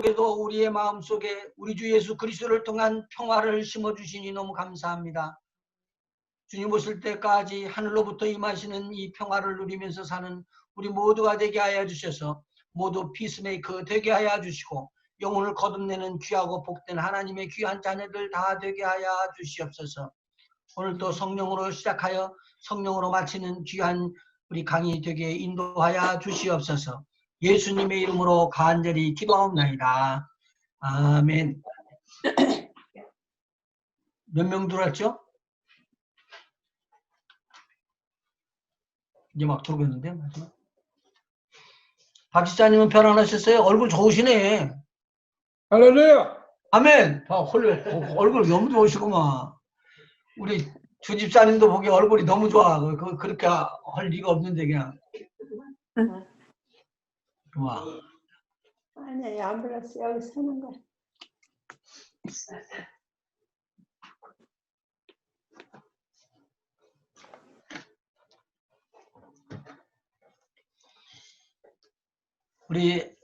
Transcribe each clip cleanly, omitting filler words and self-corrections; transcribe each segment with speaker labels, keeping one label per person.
Speaker 1: 속에도 우리의 마음속에 우리 주 예수 그리스도를 통한 평화를 심어주시니 너무 감사합니다. 주님 오실 때까지 하늘로부터 임하시는 이 평화를 누리면서 사는 우리 모두가 되게 하여 주셔서 모두 피스메이커 되게 하여 주시고 영혼을 거듭내는 귀하고 복된 하나님의 귀한 자녀들 다 되게 하여 주시옵소서. 오늘 또 성령으로 시작하여 성령으로 마치는 귀한 우리 강의 되게 인도하여 주시옵소서. 예수님의 이름으로 간절히 기도하옵나이다. 아멘. 몇 명 들어왔죠? 이제 막 들어오겠는데. 박 지사님은 편안하셨어요? 얼굴 좋으시네.
Speaker 2: 할렐루야.
Speaker 1: 아멘. 얼굴 너무 좋으시구만. 우리 주 집사님도 보기 얼굴이 너무 좋아. 그렇게 할 리가 없는데 그냥. 좋아.
Speaker 3: 아니, 앰뷸런스 여기 서는 거야.
Speaker 1: 우리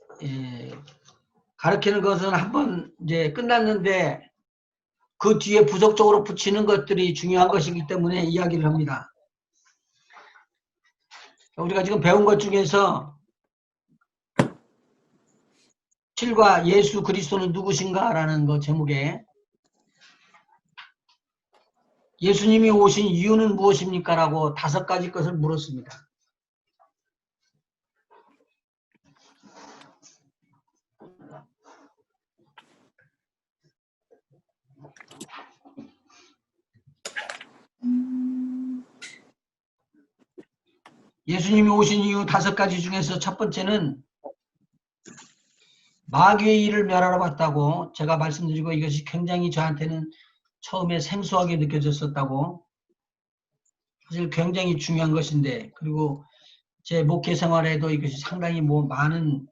Speaker 1: 가르치는 것은 한번 이제 끝났는데 그 뒤에 부속적으로 붙이는 것들이 중요한 것이기 때문에 이야기를 합니다. 우리가 지금 배운 것 중에서 7과 예수 그리스도는 누구신가 라는 것 제목에 예수님이 오신 이유는 무엇입니까? 라고 5가지 것을 물었습니다. 예수님이 오신 이유 5가지 중에서 첫 번째는 마귀의 일을 멸하러 왔다고 제가 말씀드리고 이것이 굉장히 저한테는 처음에 생소하게 느껴졌었다고 사실 굉장히 중요한 것인데 그리고 제 목회 생활에도 이것이 상당히 많은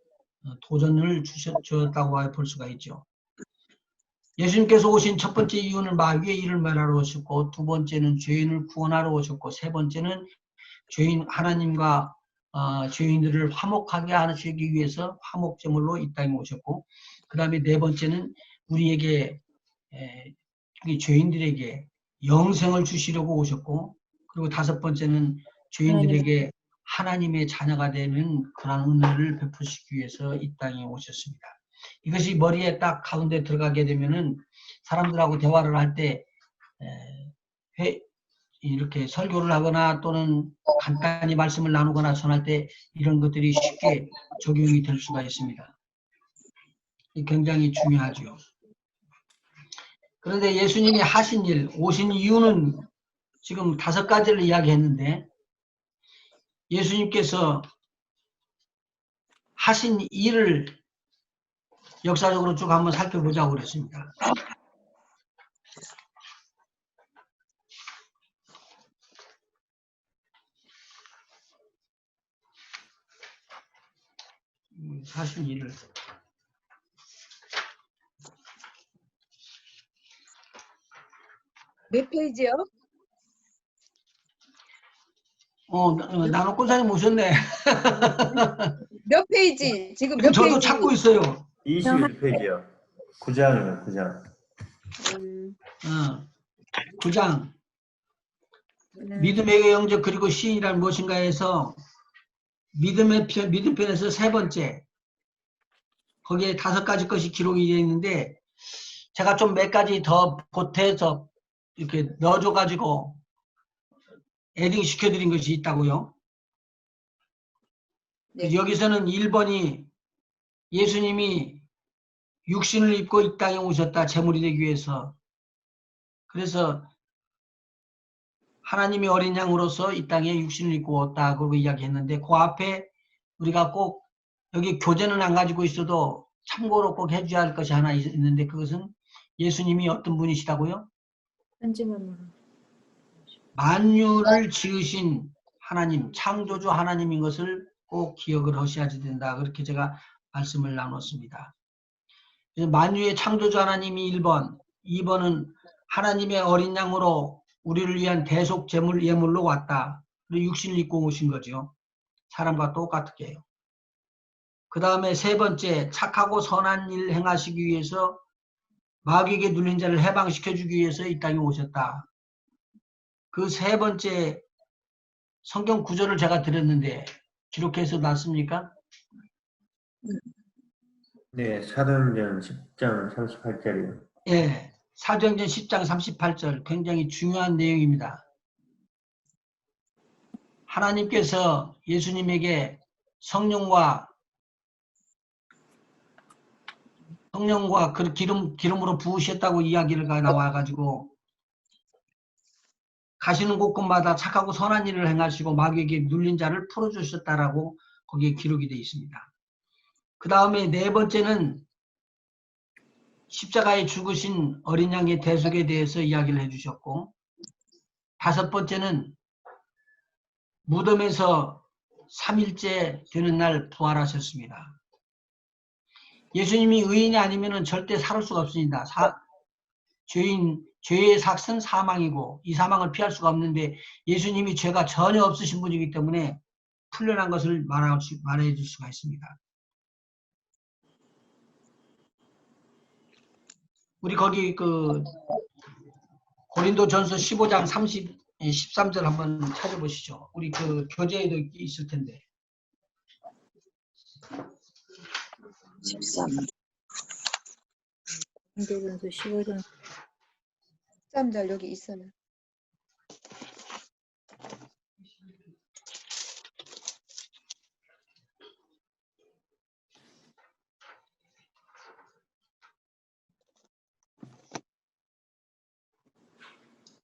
Speaker 1: 도전을 주셨다고 볼 수가 있죠. 예수님께서 오신 첫 번째 이유는 마귀의 일을 멸하러 오셨고 두 번째는 죄인을 구원하러 오셨고 세 번째는 하나님과 죄인들을 화목하게 하시기 위해서 화목제물로 이 땅에 오셨고 그 다음에 네 번째는 우리에게 우리 죄인들에게 영생을 주시려고 오셨고 그리고 5번째는 죄인들에게 하나님의 자녀가 되는 그런 은혜를 베푸시기 위해서 이 땅에 오셨습니다. 이것이 머리에 딱 가운데 들어가게 되면은 사람들하고 대화를 할 때 이렇게 설교를 하거나 또는 간단히 말씀을 나누거나 전할 때 이런 것들이 쉽게 적용이 될 수가 있습니다. 굉장히 중요하죠. 그런데 예수님이 하신 일, 오신 이유는 지금 5가지를 이야기했는데 예수님께서 하신 일을 역사적으로 쭉 한번 살펴보자고 그랬습니다. 하신 일을
Speaker 4: 몇 페이지요?
Speaker 1: 나는 꼰사님 오셨네.
Speaker 4: 몇 페이지? 지금 몇
Speaker 1: 저도
Speaker 4: 페이지?
Speaker 1: 찾고 있어요.
Speaker 5: 21페이지요. 9장이요, 9장.
Speaker 1: 9장. 믿음의 영적 그리고 시인이란 무엇인가 해서 믿음 편에서 3번째. 거기에 5가지 것이 기록이 되어 있는데 제가 좀 몇 가지 더 보태서 이렇게 넣어줘가지고 에딩 시켜드린 것이 있다고요.
Speaker 4: 네.
Speaker 1: 여기서는 1번이 예수님이 육신을 입고 이 땅에 오셨다. 제물이 되기 위해서. 그래서 하나님이 어린 양으로서 이 땅에 육신을 입고 왔다. 그러고 이야기했는데 그 앞에 우리가 꼭 여기 교재는 안 가지고 있어도 참고로 꼭 해줘야 할 것이 하나 있는데 그것은 예수님이 어떤 분이시다고요? 만유를 지으신 하나님, 창조주 하나님인 것을 꼭 기억을 하셔야 된다. 그렇게 제가 말씀을 나눴습니다. 만유의 창조주 하나님이 1번, 2번은 하나님의 어린 양으로 우리를 위한 대속 제물 예물로 왔다. 그리고 육신을 입고 오신 거죠. 사람과 똑같게요. 그 다음에 세 번째, 착하고 선한 일 행하시기 위해서 마귀에게 눌린 자를 해방시켜주기 위해서 이 땅에 오셨다. 그 세 번째 성경 구절을 제가 드렸는데 기록해서 놨습니까?
Speaker 5: 네, 사도행전 10장 38절이요.
Speaker 1: 예, 사도행전 10장 38절 굉장히 중요한 내용입니다. 하나님께서 예수님에게 성령과 그 기름으로 부으셨다고 이야기를 나와가지고 가시는 곳곳마다 착하고 선한 일을 행하시고 마귀에게 눌린 자를 풀어주셨다라고 거기에 기록이 되어 있습니다. 그 다음에 네 번째는 십자가에 죽으신 어린 양의 대속에 대해서 이야기를 해주셨고, 다섯 번째는 무덤에서 3일째 되는 날 부활하셨습니다. 예수님이 의인이 아니면 절대 살을 수가 없습니다. 죄의 삭은 사망이고 이 사망을 피할 수가 없는데 예수님이 죄가 전혀 없으신 분이기 때문에 풀려난 것을 말해 줄 수가 있습니다. 우리 거기 그 고린도전서 15장 13절 한번 찾아보시죠. 우리 그 교재에도 있을 텐데.
Speaker 4: 13. 고린도전서 15장 13절 여기 있어요.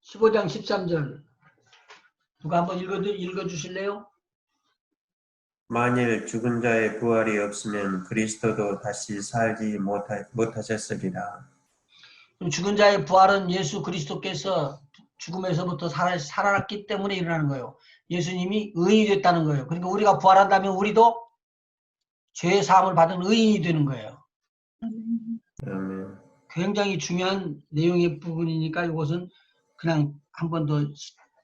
Speaker 1: (15장 13절) 누가 한번 읽어주실래요?
Speaker 5: 만일 죽은 자의 부활이 없으면 그리스도도 다시 살지 못하셨으리라.
Speaker 1: 죽은 자의 부활은 예수 그리스도께서 죽음에서부터 살아났기 때문에 일어나는 거예요. 예수님이 의인이 됐다는 거예요. 그러니까 우리가 부활한다면 우리도 죄의 사함을 받은 의인이 되는 거예요.
Speaker 5: 아멘.
Speaker 1: 굉장히 중요한 내용의 부분이니까 이것은 그냥 한 번 더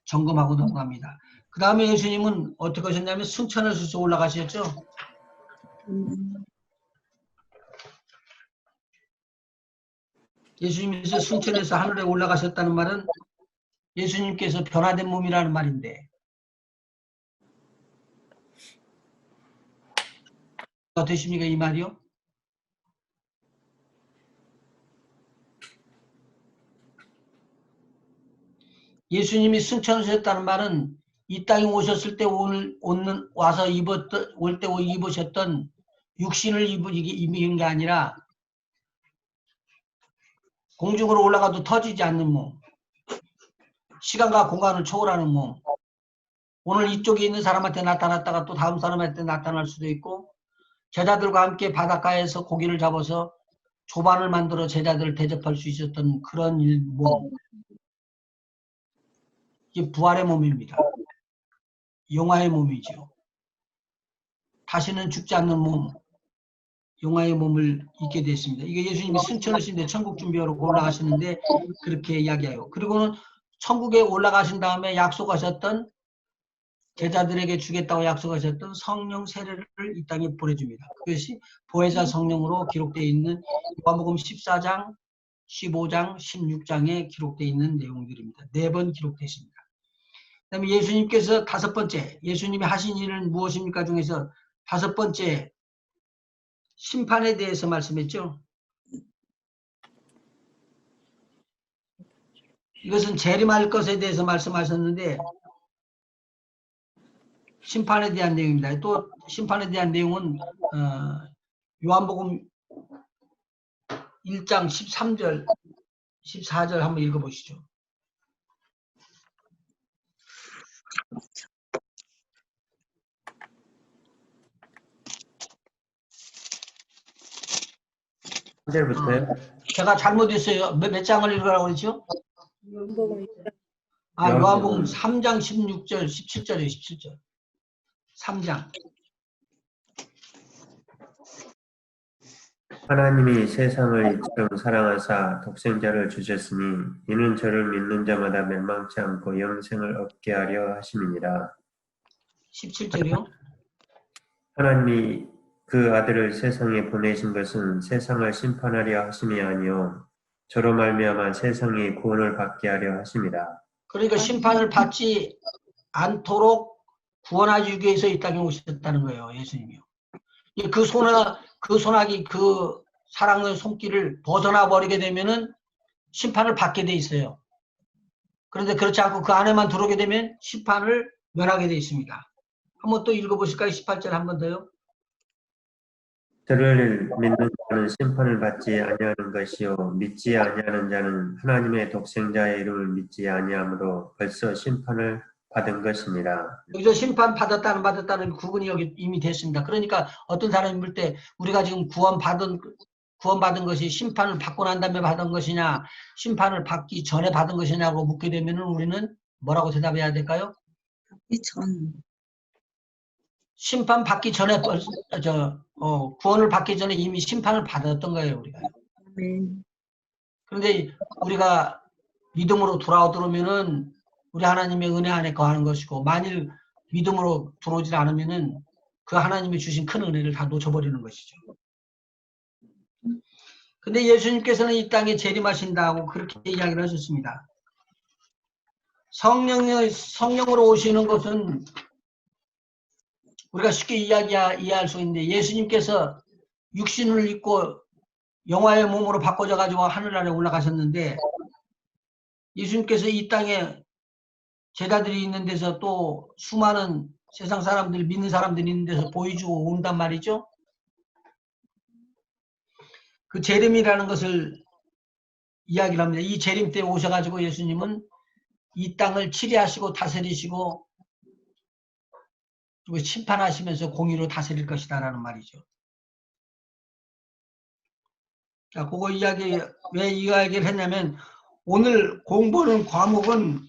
Speaker 1: 점검하고 넘어갑니다. 그 다음에 예수님은 어떻게 하셨냐면 승천하셔서 올라가셨죠. 예수님께서 승천해서 하늘에 올라가셨다는 말은 예수님께서 변화된 몸이라는 말인데 어떠십니까 이 말이요? 예수님이 승천하셨다는 말은 이 땅에 오셨을 때 와서 올 때 입으셨던 육신을 입은 게 아니라 공중으로 올라가도 터지지 않는 몸, 시간과 공간을 초월하는 몸. 오늘 이쪽에 있는 사람한테 나타났다가 또 다음 사람한테 나타날 수도 있고 제자들과 함께 바닷가에서 고기를 잡아서 조반을 만들어 제자들을 대접할 수 있었던 그런 몸. 이게 부활의 몸입니다. 영화의 몸이죠. 다시는 죽지 않는 몸, 영화의 몸을 입게 됐습니다. 이게 예수님이 승천하신데 천국 준비하러 올라가시는데 그렇게 이야기해요. 그리고는 천국에 올라가신 다음에 약속하셨던 제자들에게 주겠다고 약속하셨던 성령 세례를 이 땅에 보내줍니다. 그것이 보혜사 성령으로 기록되어 있는 요한복음 14장, 15장, 16장에 기록되어 있는 내용들입니다. 4번 기록되어 있습니다. 그 다음에 예수님께서 다섯 번째, 예수님이 하신 일은 무엇입니까 중에서 다섯 번째, 심판에 대해서 말씀했죠. 이것은 재림할 것에 대해서 말씀하셨는데 심판에 대한 내용입니다. 또 심판에 대한 내용은 요한복음 1장 13절, 14절 한번 읽어보시죠.
Speaker 5: 한 절부터요?
Speaker 1: 제가 잘못했어요. 몇 장을 읽으라고 그랬죠? 요한복음 3장 16절, 17절이에요. 17절. 3장.
Speaker 5: 하나님이 세상을 이처럼 사랑하사 독생자를 주셨으니 이는 저를 믿는 자마다 멸망치 않고 영생을 얻게 하려 하심이니라.
Speaker 1: 17절이요?
Speaker 5: 하나님이 그 아들을 세상에 보내신 것은 세상을 심판하려 하심이 아니요 저로 말미암아 세상이 구원을 받게 하려 하심이라.
Speaker 1: 그러니까 심판을 받지 않도록 구원하기 위해서 이 땅에 오셨다는 거예요. 예수님이요. 그 소나기 그 사랑의 손길을 벗어나 버리게 되면은 심판을 받게 돼 있어요. 그런데 그렇지 않고 그 안에만 들어오게 되면 심판을 면하게 돼 있습니다. 한번 또 읽어보실까요? 18절 한 번 더요.
Speaker 5: 저를 믿는 자는 심판을 받지 아니하는 것이요 믿지 아니하는 자는 하나님의 독생자의 이름을 믿지 아니하므로 벌써 심판을 받은 것이니라.
Speaker 1: 여기서 심판 받았다는 받았다는 구분이 여기 이미 됐습니다. 그러니까 어떤 사람이 볼 때 우리가 지금 구원받은 것이 심판을 받고 난 다음에 받은 것이냐 심판을 받기 전에 받은 것이냐고 묻게 되면 우리는 뭐라고 대답해야 될까요?
Speaker 4: 이 전.
Speaker 1: 심판 받기 전에 구원을 받기 전에 이미 심판을 받았던 거예요, 우리가.
Speaker 4: 아멘.
Speaker 1: 그런데 우리가 믿음으로 돌아오면은 우리 하나님의 은혜 안에 거하는 것이고, 만일 믿음으로 들어오지 않으면은 그 하나님이 주신 큰 은혜를 다 놓쳐버리는 것이죠. 근데 예수님께서는 이 땅에 재림하신다고 그렇게 이야기를 하셨습니다. 성령으로 오시는 것은 우리가 쉽게 이해할 수 있는데, 예수님께서 육신을 입고 영화의 몸으로 바꿔져 가지고 하늘나라에 올라가셨는데, 예수님께서 이 땅에 제자들이 있는 데서 또 수많은 세상 사람들, 믿는 사람들이 있는 데서 보여주고 온단 말이죠. 그 재림이라는 것을 이야기를 합니다. 이 재림 때 오셔가지고 예수님은 이 땅을 치리하시고 다스리시고 그리고 심판하시면서 공의로 다스릴 것이다라는 말이죠. 자, 그거 왜 이 이야기를 했냐면, 오늘 공부하는 과목은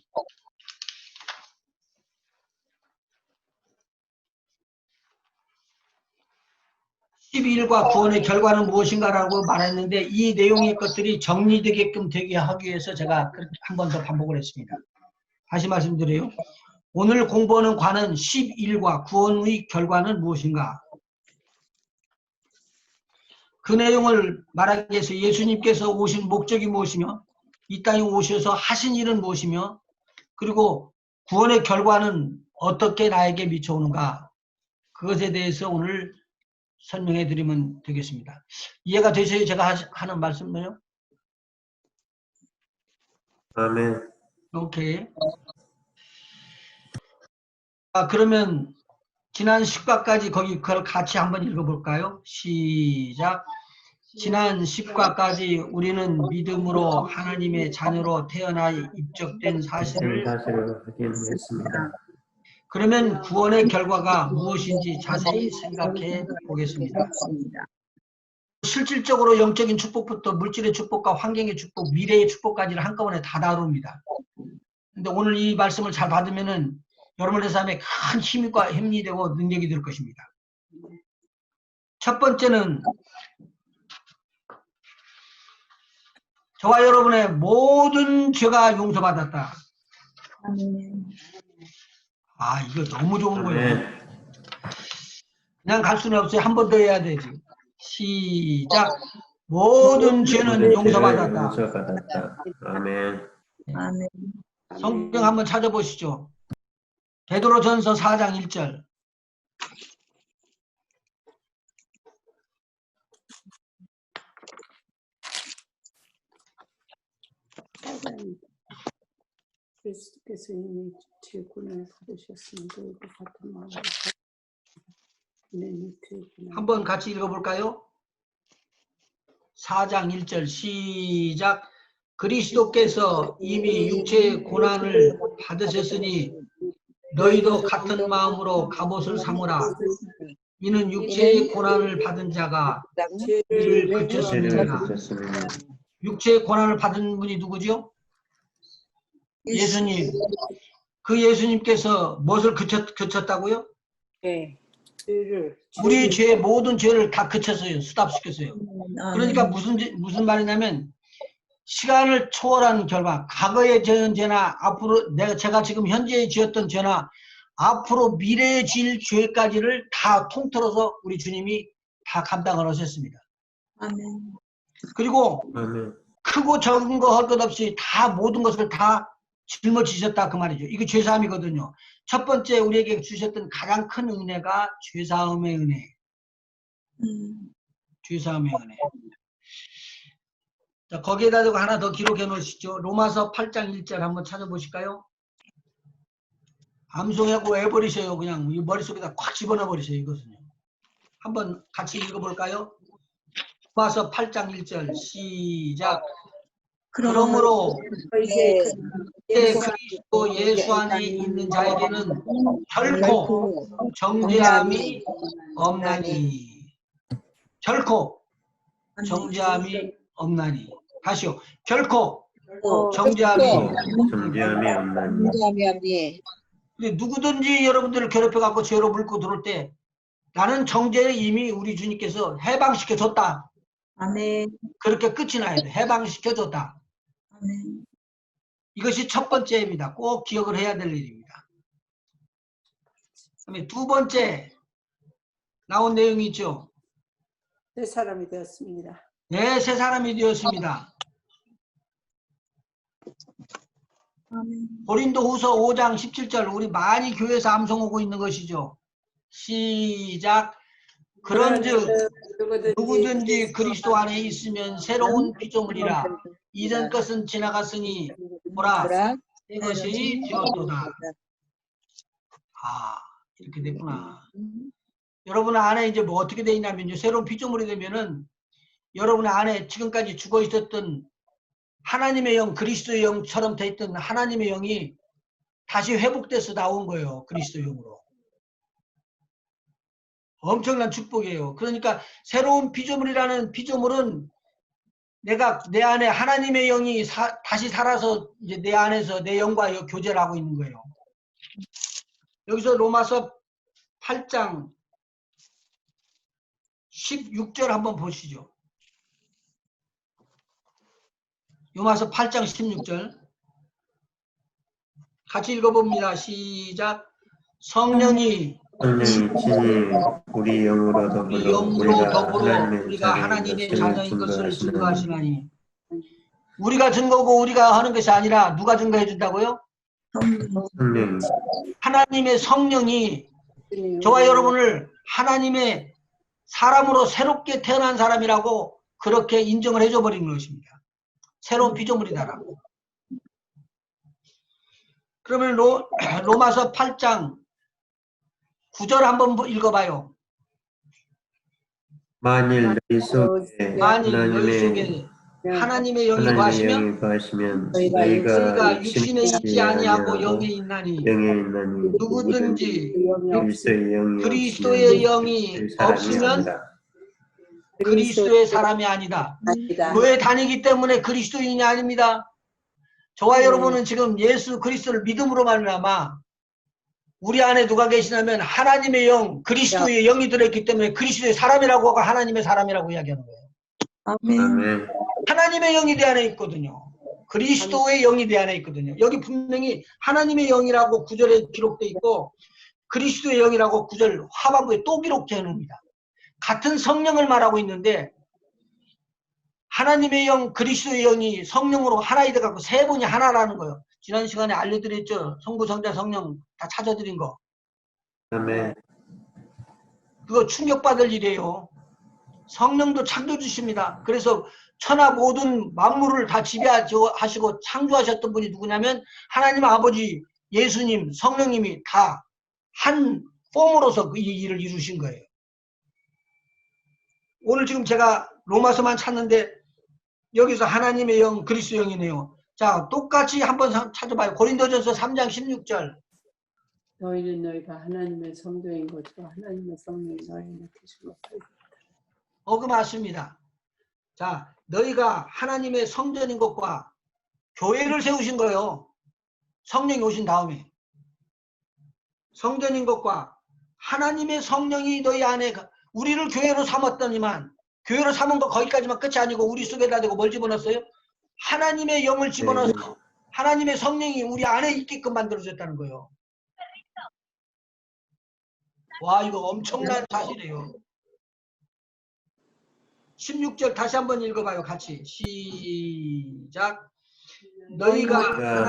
Speaker 1: (12일과) 구원의 결과는 무엇인가라고 말했는데, 이 내용의 것들이 정리되게끔 되게 하기 위해서 제가 한 번 더 반복을 했습니다. 다시 말씀드려요. 오늘 공부하는 과는 12일과 구원의 결과는 무엇인가? 그 내용을 말하기 위해서 예수님께서 오신 목적이 무엇이며, 이 땅에 오셔서 하신 일은 무엇이며, 그리고 구원의 결과는 어떻게 나에게 미쳐오는가, 그것에 대해서 오늘 설명해 드리면 되겠습니다. 이해가 되세요? 제가 하는 말씀은요?
Speaker 5: 아멘.
Speaker 1: 오케이. 그러면 지난 10과까지 거기 그걸 같이 한번 읽어볼까요? 시작. 지난 10과까지 우리는 믿음으로 하나님의 자녀로 태어나 입적된 사실을
Speaker 5: 확인했습니다.
Speaker 1: 그러면 구원의 결과가 무엇인지 자세히 생각해 보겠습니다. 실질적으로 영적인 축복부터 물질의 축복과 환경의 축복, 미래의 축복까지를 한꺼번에 다 다룹니다. 근데 오늘 이 말씀을 잘 받으면은 여러분의 삶에 큰 힘이 되고 능력이 될 것입니다. 첫 번째는 저와 여러분의 모든 죄가 용서받았다. 이거 너무 좋은 거예요. 그냥 갈 수는 없어요. 한 번 더 해야 되지. 시작. 모든 죄는 용서받았다.
Speaker 5: 아멘.
Speaker 4: 아멘.
Speaker 1: 성경 한번 찾아보시죠. 베드로전서 4장 1절.
Speaker 3: 그리스도께서 이미 죄군을 받으셨으니 그 같은 마음으로
Speaker 1: 한번 같이 읽어볼까요? 4장 1절 시작. 그리스도께서 이미 육체의 고난을 받으셨으니 너희도 같은 마음으로 갑옷을 삼으라. 이는 육체의 고난을 받은 자가 이를 그쳤습니다. 육체의 고난을 받은 분이 누구죠? 예수님. 그 예수님께서 무엇을 그쳤다고요?
Speaker 3: 네.
Speaker 1: 우리의 죄, 모든 죄를 다 그쳤어요. 수답시켰어요. 그러니까 무슨 말이냐면, 시간을 초월한 결과, 과거에 지은 죄나 앞으로 제가 지금 현재 지었던 죄나 앞으로 미래에 지을 죄까지를 다 통틀어서 우리 주님이 다 감당을 하셨습니다.
Speaker 4: 아멘.
Speaker 1: 그리고
Speaker 5: 아멘.
Speaker 1: 크고 적은 거 할 것 없이 다 모든 것을 다 짊어지셨다 그 말이죠. 이게 죄사함이거든요. 첫 번째 우리에게 주셨던 가장 큰 은혜가 죄사함의 은혜. 죄사함의 은혜. 자, 거기에다 대고 하나 더 기록해 놓으시죠. 로마서 8장 1절 한번 찾아보실까요? 암송하고 해버리세요. 그냥 이 머릿속에다 콱 집어넣어 버리세요. 이것은요. 한번 같이 읽어볼까요? 로마서 8장 1절 시작. 그러므로
Speaker 3: 이제
Speaker 1: 그리스도 예수 안에 있는 자에게는 결코 정죄함이 없나니. 결코 정죄함이 없나니. 다시요. 결코 정죄함이
Speaker 5: 정죄함이 없나니.
Speaker 1: 근데 누구든지 여러분들을 괴롭혀 갖고 죄로 물고 들어올 때 나는 정죄를 이미 우리 주님께서 해방시켜 줬다.
Speaker 4: 아멘.
Speaker 1: 그렇게 끝이 나야 돼. 해방시켜 줬다.
Speaker 4: 아멘.
Speaker 1: 이것이 첫 번째입니다. 꼭 기억을 해야 될 일입니다. 그다음에 두 번째 나온 내용이 있죠.
Speaker 3: 새 사람이 되었습니다.
Speaker 1: 네, 새 사람이 되었습니다.
Speaker 4: 아멘.
Speaker 1: 고린도후서 5장 17절 우리 많이 교회에서 암송하고 있는 것이죠. 시작. 그런즉 누구든지 그리스도 안에 있으면 새로운 피조물이라. 이전 것은 지나갔으니 보라 이것이 되었도다. 아, 이렇게 됐구나. 여러분 안에 이제 뭐 어떻게 돼 있냐면요. 새로운 피조물이 되면은 여러분 안에 지금까지 죽어 있었던 하나님의 영, 그리스도의 영처럼 돼 있던 하나님의 영이 다시 회복돼서 나온 거예요. 그리스도 영으로. 엄청난 축복이에요. 그러니까 새로운 피조물이라는 피조물은 내가 내 안에 하나님의 영이 다시 살아서 이제 내 안에서 내 영과 교제를 하고 있는 거예요. 여기서 로마서 8장 16절 한번 보시죠. 로마서 8장 16절 같이 읽어봅니다. 시작. 성령이
Speaker 5: 친히 우리 영으로 더불어
Speaker 1: 우리가 하나님의 자녀인 것을
Speaker 5: 증거하시나니.
Speaker 1: 증거하시나니. 우리가 증거고 우리가 하는 것이 아니라 누가 증거해 준다고요?
Speaker 5: 성령.
Speaker 1: 하나님의 성령이 저와 여러분을 하나님의 사람으로 새롭게 태어난 사람이라고 그렇게 인정을 해줘 버린 것입니다. 새로운 피조물이다라고. 그러면 로마서 8장 9절 한번 읽어봐요.
Speaker 5: 만일 너희 속에
Speaker 1: 하나님의 영이 거하시면 너희가 육신에 있지 아니하고 영에 있나니. 누구든지 그리스도의 영이 없으면 그리스도의 사람이 아니다. 교회 다니기 때문에 그리스도인이 아닙니다. 저와 여러분은 지금 예수 그리스도를 믿음으로 말미암아 우리 안에 누가 계시냐면 하나님의 영, 그리스도의 영이 들어있기 때문에 그리스도의 사람이라고 하고 하나님의 사람이라고 이야기하는 거예요.
Speaker 4: 아멘.
Speaker 1: 하나님의 영이 내 안에 있거든요. 그리스도의 영이 내 안에 있거든요. 여기 분명히 하나님의 영이라고 9절에 기록되어 있고 그리스도의 영이라고 9절 하반부에 또 기록되어 놓습니다. 같은 성령을 말하고 있는데 하나님의 영, 그리스도의 영이 성령으로 하나이 돼갖고 세 분이 하나라는 거예요. 지난 시간에 알려드렸죠. 성부, 성자, 성령 다 찾아드린 거.
Speaker 5: 아멘.
Speaker 1: 그거 충격받을 일이에요. 성령도 창조주십니다. 그래서 천하 모든 만물을 다 지배하시고 창조하셨던 분이 누구냐면 하나님 아버지, 예수님, 성령님이 다 한 폼으로서 그 일을 이루신 거예요. 오늘 지금 제가 로마서만 찾는데 여기서 하나님의 영, 그리스도 영이네요. 자, 똑같이 한번 찾아봐요. 고린도전서 3장 16절.
Speaker 3: 너희는 너희가 하나님의 성도인 것으로 하나님의 성령이 너희에게 계시고
Speaker 1: 그 맞습니다. 자, 너희가 하나님의 성전인 것과 교회를 세우신 거예요. 성령이 오신 다음에. 성전인 것과 하나님의 성령이 너희 안에 우리를 교회로 삼았더니만 교회로 삼은 거 거기까지만 끝이 아니고 우리 속에다 대고 뭘 집어넣었어요? 하나님의 영을 집어넣어서 하나님의 성령이 우리 안에 있게끔 만들어줬다는 거예요. 와, 이거 엄청난 사실이에요. 16절 다시 한번 읽어봐요. 같이. 시작. 너희가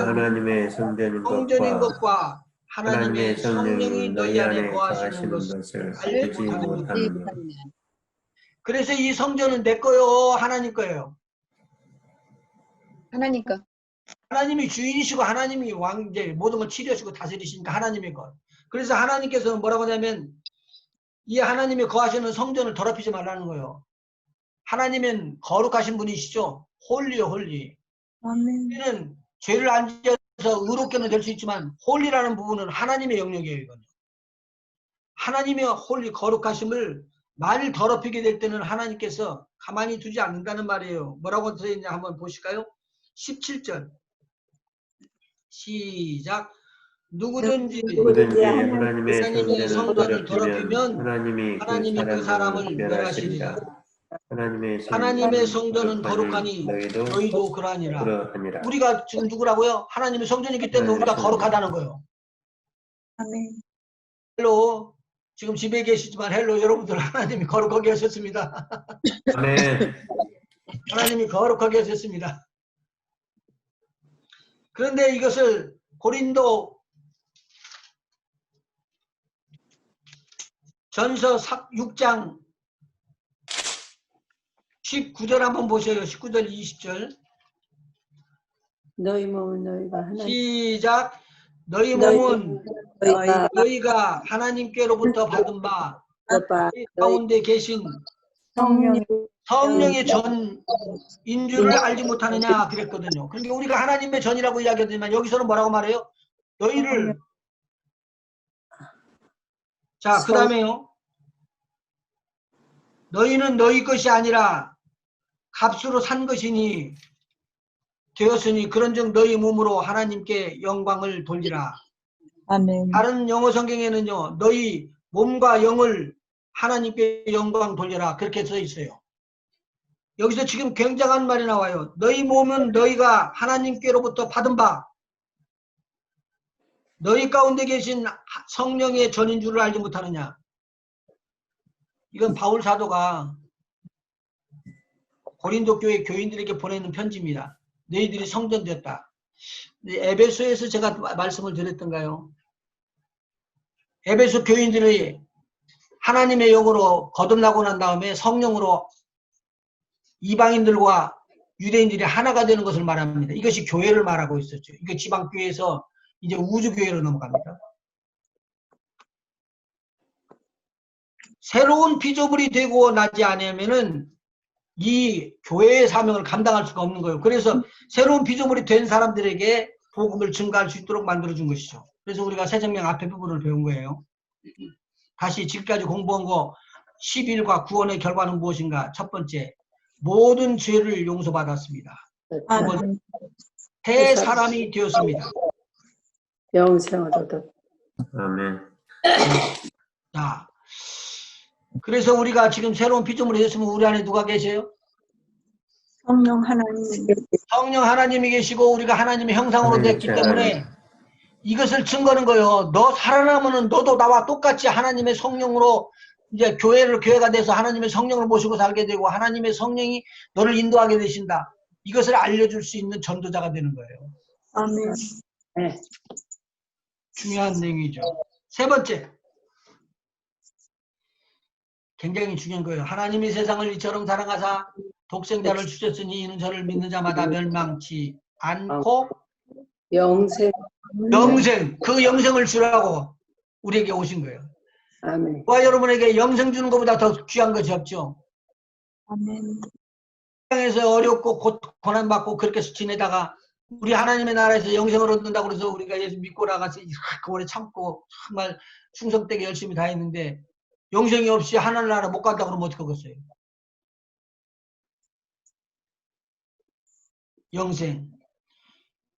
Speaker 5: 하나님의 성전인
Speaker 1: 성전인
Speaker 5: 것과
Speaker 1: 것과 하나님의 성령이 너희 안에 거하시는
Speaker 5: 거하시는
Speaker 1: 것을
Speaker 5: 것을
Speaker 1: 알지
Speaker 5: 알지 못하느냐.
Speaker 1: 그래서 이 성전은 내 거요, 하나님 거예요.
Speaker 6: 하나님 거.
Speaker 1: 하나님이 주인이시고 하나님이 왕제 모든 걸 치료하시고 다스리시니까 하나님의 것. 그래서 하나님께서는 뭐라고 하냐면 이 하나님이 거하시는 성전을 더럽히지 말라는 거예요. 하나님은 거룩하신 분이시죠. 홀리요, 홀리.
Speaker 4: 아멘.
Speaker 1: 우리는 죄를 안 지어서 의롭게는 될 수 있지만 홀리라는 부분은 하나님의 영역이에요. 이건. 하나님의 홀리 거룩하심을 말 더럽히게 될 때는 하나님께서 가만히 두지 않는다는 말이에요. 뭐라고 써있냐 한번 보실까요? 17절 시작. 누구든지
Speaker 5: 하나님의 성전을
Speaker 1: 더럽히면
Speaker 5: 하나님이 그 사람을 멸하시리라.
Speaker 1: 하나님의 성전은 거룩하니 너희도 그러하니라. 우리가 지금 누구라고요? 하나님의 성전이기 때문에 우리가 거룩하다는 거예요.
Speaker 4: 아멘.
Speaker 1: 헬로, 지금 집에 계시지만 헬로 여러분들 하나님이 거룩하게 하셨습니다.
Speaker 5: 아멘.
Speaker 1: 하나님이 거룩하게 하셨습니다. 그런데 이것을 고린도 전서 6장 19절 한번 보세요. 19절 20절
Speaker 3: 너희 몸은 너희가 하나님
Speaker 1: 시작. 너희 몸은 너희가 하나님께로부터 받은 바 가운데 계신 성령의 전인 줄을 알지 못하느냐 그랬거든요. 그러니까 우리가 하나님의 전이라고 이야기하지만 여기서는 뭐라고 말해요? 너희를 자, 그 다음에요. 너희는 너희 것이 아니라 값으로 산 것이니 되었으니 그런즉 너희 몸으로 하나님께 영광을 돌리라.
Speaker 4: 아멘.
Speaker 1: 다른 영어 성경에는요. 너희 몸과 영을 하나님께 영광 돌려라. 그렇게 써 있어요. 여기서 지금 굉장한 말이 나와요. 너희 몸은 너희가 하나님께로부터 받은 바 너희 가운데 계신 성령의 전인 줄을 알지 못하느냐. 이건 바울 사도가 고린도 교회 교인들에게 보내는 편지입니다. 너희들이 성전되었다. 에베소에서 제가 말씀을 드렸던가요? 에베소 교인들이 하나님의 영으로 거듭나고 난 다음에 성령으로 이방인들과 유대인들이 하나가 되는 것을 말합니다. 이것이 교회를 말하고 있었죠. 이거 지방교회에서 이제 우주교회로 넘어갑니다. 새로운 피조물이 되고 나지 않으면은 이 교회의 사명을 감당할 수가 없는 거예요. 그래서 새로운 피조물이 된 사람들에게 복음을 증가할 수 있도록 만들어준 것이죠. 그래서 우리가 새생명 앞에 부분을 배운 거예요. 다시 지금까지 공부한 거 11과 구원의 결과는 무엇인가? 첫 번째, 모든 죄를 용서받았습니다. 두 번째, 새 사람이 되었습니다.
Speaker 3: 영생을 얻었다.
Speaker 5: 아멘.
Speaker 1: 자, 그래서 우리가 지금 새로운 피조물이 됐으면 우리 안에 누가 계세요?
Speaker 4: 성령 하나님.
Speaker 1: 성령 하나님이 계시고 우리가 하나님의 형상으로 됐기 때문에 이것을 증거하는 거예요. 너 살아나면은 너도 나와 똑같이 하나님의 성령으로 이제 교회가 돼서 하나님의 성령을 모시고 살게 되고 하나님의 성령이 너를 인도하게 되신다. 이것을 알려줄 수 있는 전도자가 되는 거예요.
Speaker 4: 아멘.
Speaker 3: 네.
Speaker 1: 중요한 내용이죠. 세 번째. 굉장히 중요한 거예요. 하나님이 세상을 이처럼 사랑하사 독생자를 주셨으니 이는 저를 믿는 자마다 멸망치 않고
Speaker 3: 영생.
Speaker 1: 그 영생을 주라고 우리에게 오신 거예요.
Speaker 3: 아멘.
Speaker 1: 와 여러분에게 영생 주는 것보다 더 귀한 것이 없죠.
Speaker 4: 아멘.
Speaker 1: 세상에서 어렵고 고난받고 그렇게 지내다가 우리 하나님의 나라에서 영생을 얻는다고 해서 우리가 예수 믿고 나가서 그 오래 참고 정말 충성되게 열심히 다 했는데 영생이 없이 하나님 나라 못 간다고 그러면 어떡하겠어요? 영생.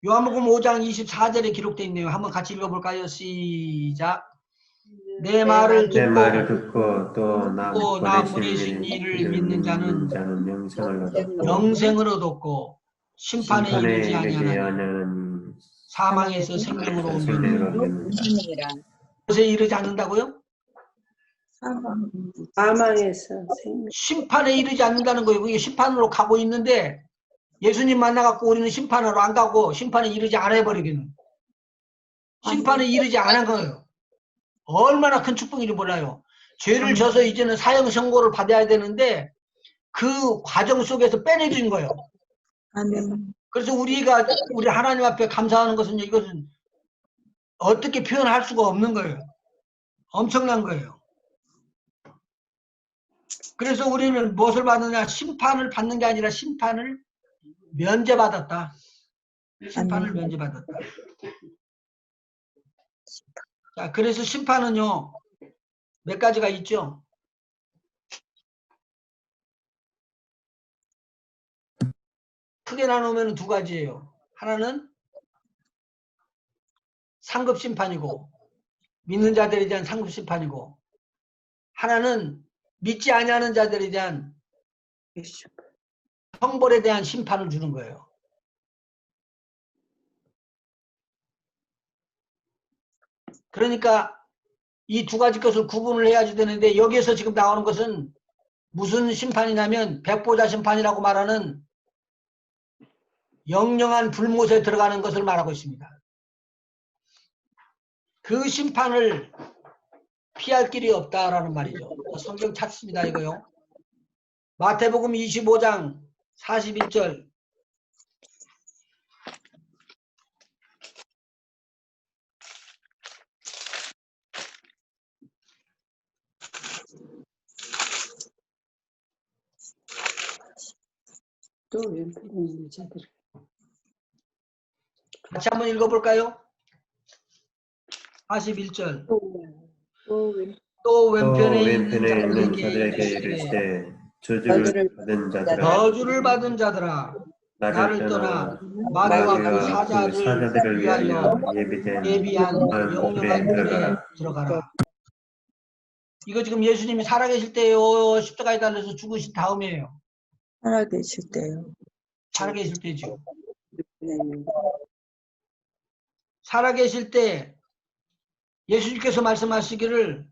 Speaker 1: 요한복음 5장 24절에 기록되어 있네요. 한번 같이 읽어볼까요? 시작. 내 말을
Speaker 5: 듣고 또
Speaker 1: 나 보내신 이를 믿는 자는 영생을 얻었고 심판에 이르지 아니하나니 사망에서 생명으로 옮겨는 것에 이르지 않는다고요?
Speaker 3: 사망에서 생명.
Speaker 1: 심판에 이르지 않는다는 거예요. 그게 심판으로 가고 있는데 예수님 만나갖고 우리는 심판으로 안 가고 심판에 이르지 않아 버리기는. 심판에 이르지 않은 거예요. 얼마나 큰 축복인지 몰라요. 죄를 져서 이제는 사형 선고를 받아야 되는데 그 과정 속에서 빼내준 거예요.
Speaker 4: 아멘.
Speaker 1: 그래서 우리 하나님 앞에 감사하는 것은 이것은 어떻게 표현할 수가 없는 거예요. 엄청난 거예요. 그래서 우리는 무엇을 받느냐? 심판을 받는 게 아니라 심판을 면제받았다. 심판을
Speaker 4: 아멘.
Speaker 1: 면제받았다. 자, 그래서 심판은요, 몇 가지가 있죠. 크게 나누면 두 가지예요. 하나는 상급 심판이고, 믿는 자들에 대한 상급 심판이고, 하나는 믿지 아니하는 자들에 대한 형벌에 대한 심판을 주는 거예요. 그러니까 이 두 가지 것을 구분을 해야지 되는데 여기에서 지금 나오는 것은 무슨 심판이냐면 백보자 심판이라고 말하는 영영한 불못에 들어가는 것을 말하고 있습니다. 그 심판을 피할 길이 없다라는 말이죠. 성경 찾습니다. 이거요. 마태복음 25장 41절.
Speaker 3: 또 왼편에 있는 자들.
Speaker 1: 같이 한번 읽어볼까요? 41절. 또 왼편에 있는 자들에게
Speaker 5: 이르시되 저주를 받은 자들아
Speaker 1: 저주를 받은 자들아 나를 떠나 마귀와 그 사자들을 위하여 예비한 영영한 불에 들어가라. 이거 지금 예수님이 살아계실 때요, 십자가에 달려서 죽으신 다음이에요.
Speaker 4: 살아계실 때요.
Speaker 1: 살아계실 때죠. 살아계실 때 예수님께서 말씀하시기를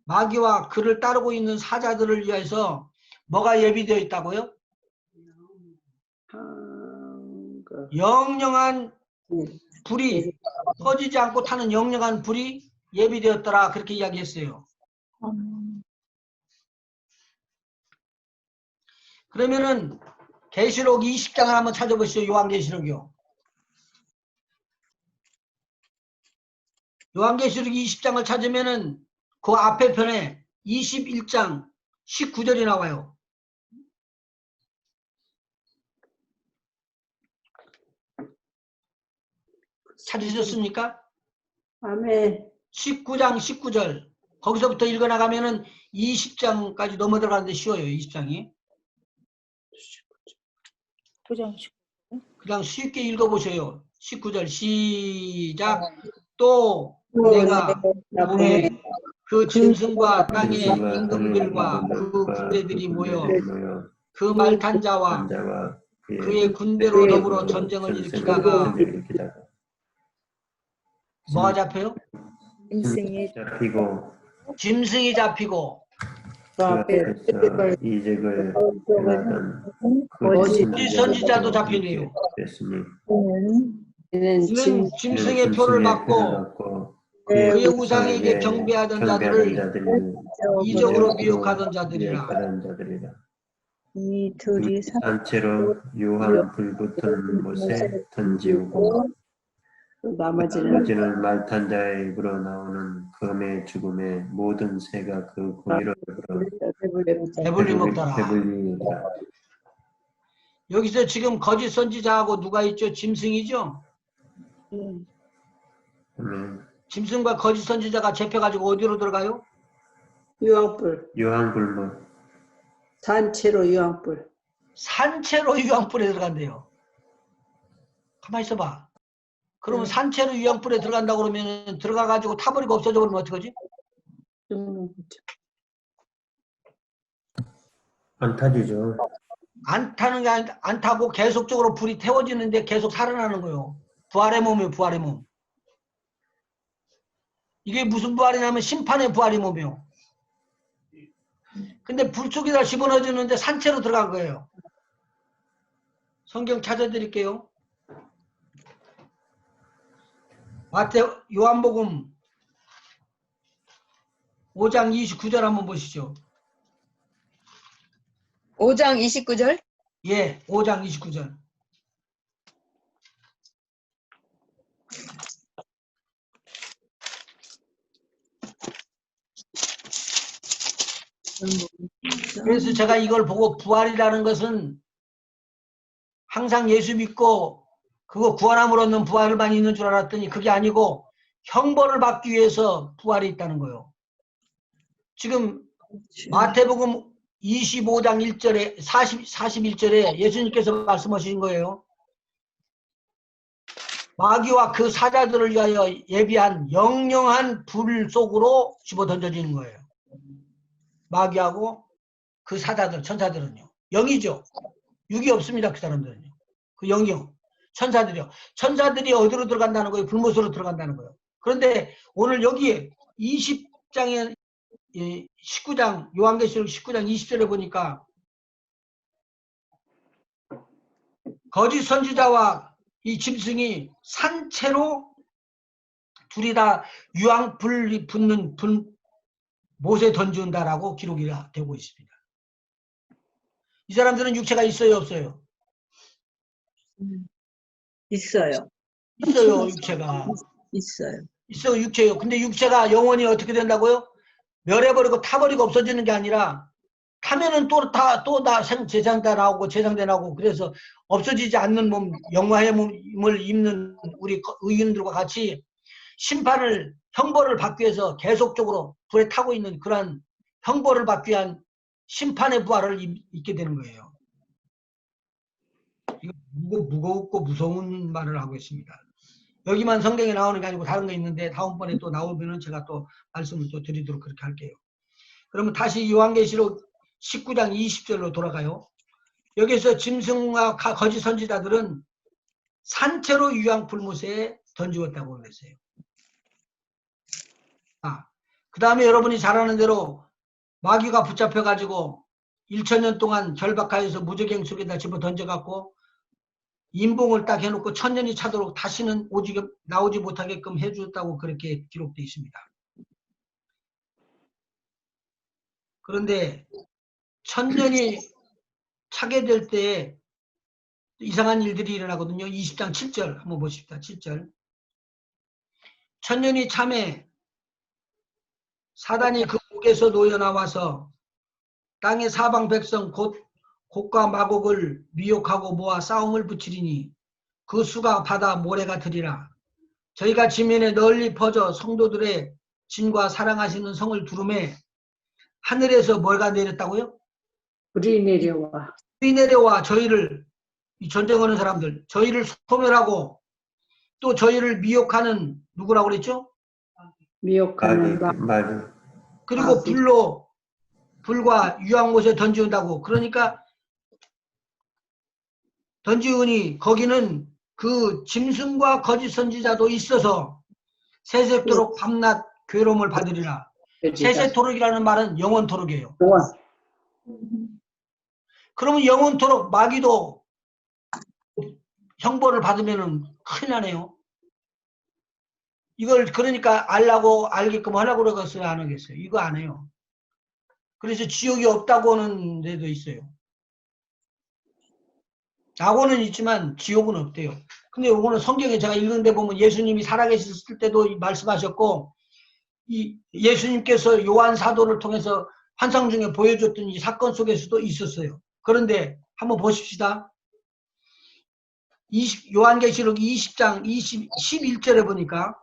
Speaker 1: 마귀와 그를 따르고 있는 사자들을 위해서 뭐가 예비되어 있다고요? 영영한 불이 꺼지지 않고 타는 영영한 불이 예비되었더라. 그렇게 이야기했어요. 그러면은 계시록 20장을 한번 찾아보시죠. 요한계시록이요. 요한계시록 20장을 찾으면은 그 앞에 편에 21장 19절이 나와요. 찾으셨습니까?
Speaker 3: 아멘.
Speaker 1: 19장 19절. 거기서부터 읽어나가면은 20장까지 넘어 들어가는데 쉬워요. 20장이. 그냥 쉽게 읽어보세요. 19절 시작. 또 내가 보매 그 짐승과 땅의 임금들과 그 군대들이 모여 그 말탄 자와 그의 군대로 더불어 전쟁을 일으키다가 뭐가 잡혀요? 짐승이 잡히고
Speaker 5: 그 앞에서 이적을 행하던
Speaker 1: 거짓 선지자도 잡히네요. 이는 짐승의 표를 받고 그의 우상에게 경배하던 자들을 이적으로 미혹하던 자들이라.
Speaker 4: 이 둘이
Speaker 5: 산채로 유황 불붙은 못에 던지우고 나머지는 말탄 자의 입으로 나오는 검의 죽음의 모든 새가 그 고기를
Speaker 1: 배불리 먹더라.
Speaker 5: 배불리더라.
Speaker 1: 여기서 지금 거짓 선지자하고 누가 있죠? 짐승이죠? 짐승과 거짓 선지자가 잡혀가지고 어디로 들어가요?
Speaker 3: 유황불.
Speaker 5: 유황불문.
Speaker 3: 산채로 유황불.
Speaker 1: 산채로 유황불에 들어간대요. 가만히 있어봐. 그러면 산채로 유황불에 들어간다고 그러면 들어가가지고 타버리고 없어져 버리면 어떡하지?
Speaker 5: 안 타지죠.
Speaker 1: 안 타는 게 안 타고 계속적으로 불이 태워지는데 계속 살아나는 거예요. 부활의 몸이에요. 부활의 몸. 이게 무슨 부활이냐면 심판의 부활의 몸이에요. 근데 불 속에다 집어넣어주는데 산채로 들어간 거예요. 성경 찾아드릴게요. 요한복음 5장 29절 한번 보시죠.
Speaker 6: 5장 29절.
Speaker 1: 예, 5장 29절. 그래서 제가 이걸 보고 부활이라는 것은 항상 예수 믿고 그거 구원함으로 얻는 부활만 있는 줄 알았더니 그게 아니고 형벌을 받기 위해서 부활이 있다는 거예요. 지금 마태복음 25장 1절에 41절에 예수님께서 말씀하신 거예요. 마귀와 그 사자들을 위하여 예비한 영영한 불 속으로 집어 던져지는 거예요. 마귀하고 그 사자들, 천사들은요. 영이죠. 육이 없습니다. 그 사람들은요. 그 영이요. 천사들이요. 천사들이 어디로 들어간다는 거예요? 불못으로 들어간다는 거예요. 그런데 오늘 여기에 20장에 19장 요한계시록 19장 20절에 보니까 거짓 선지자와 이 짐승이 산채로 둘이 다 유황불이 붙는 못에 던진다라고 기록이 되고 있습니다. 이 사람들은 육체가 있어요, 없어요?
Speaker 4: 있어요.
Speaker 1: 있어요, 육체가.
Speaker 4: 있어요.
Speaker 1: 있어요, 육체요. 근데 육체가 영원히 어떻게 된다고요? 멸해버리고 타버리고 없어지는 게 아니라 타면은 또 재상대 나오고 재상대 나오고 그래서 없어지지 않는 몸, 영화의 몸을 입는 우리 의인들과 같이 심판을, 형벌을 받기 위해서 계속적으로 불에 타고 있는 그러한 형벌을 받기 위한 심판의 부활을 입게 되는 거예요. 이거 무겁고 무서운 말을 하고 있습니다. 여기만 성경에 나오는 게 아니고 다른 거 있는데 다음번에 또 나오면은 제가 또 말씀을 또 드리도록 그렇게 할게요. 그러면 다시 요한계시록 19장 20절로 돌아가요. 여기서 짐승과 거짓 선지자들은 산채로 유황불못에 던지었다고 그랬어요. 그 다음에 여러분이 잘 아는 대로 마귀가 붙잡혀가지고 1000년 동안 절박하여서 무저갱 속에다 집어 던져갖고 인봉을 딱 해놓고 1000년이 차도록 다시는 나오지 못하게끔 해주었다고 그렇게 기록되어 있습니다. 그런데 1000년이 차게 될 때 이상한 일들이 일어나거든요. 20장 7절 한번 보십시다. 7절. 1000년이 참에 사단이 그 목에서 놓여 나와서 땅의 사방 백성 곧 곡과 마곡을 미혹하고 모아 싸움을 붙이리니 그 수가 바다 모래가 되리라. 저희가 지면에 널리 퍼져 성도들의 진과 사랑하시는 성을 두름에 하늘에서 뭐가 내렸다고요?
Speaker 3: 불이 내려와.
Speaker 1: 불이 내려와 저희를, 이 전쟁하는 사람들, 저희를 소멸하고 또 저희를 미혹하는 누구라고 그랬죠?
Speaker 3: 미혹하는
Speaker 5: 마귀.
Speaker 1: 그리고 불과 유황못에 던지운다고. 그러니까 던지우니 거기는 그 짐승과 거짓 선지자도 있어서 세세토록 밤낮 괴로움을 받으리라. 세세토록이라는 말은 영원토록이에요. 그러면 영원토록 마귀도 형벌을 받으면 큰일 나네요. 이걸 그러니까 알게끔 하려고 그러겠어요? 안 하겠어요? 이거 안 해요. 그래서 지옥이 없다고 하는 데도 있어요. 낙원은 있지만 지옥은 없대요. 근데 이거는 성경에 제가 읽은 데 보면 예수님이 살아계셨을 때도 말씀하셨고, 이 예수님께서 요한 사도를 통해서 환상 중에 보여줬던 이 사건 속에서도 있었어요. 그런데 한번 보십시다. 요한계시록 20장 11절에 보니까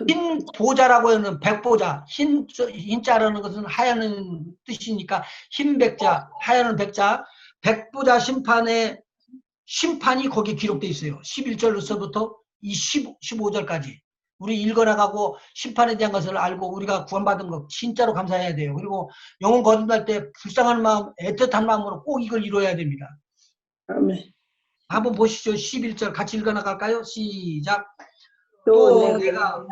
Speaker 1: 흰 보자라고 하는 백보자, 흰자라는 것은 하얀 뜻이니까 흰 백자, 하얀 백자, 백보자 심판이 거기에 기록되어 있어요. 11절로서부터 15절까지. 우리 읽어나가고 심판에 대한 것을 알고 우리가 구원받은 것 진짜로 감사해야 돼요. 그리고 영혼 거듭날 때 불쌍한 마음, 애틋한 마음으로 꼭 이걸 이루어야 됩니다.
Speaker 3: 아멘.
Speaker 1: 한번 보시죠. 11절 같이 읽어나갈까요? 시작.
Speaker 4: 또
Speaker 1: 내가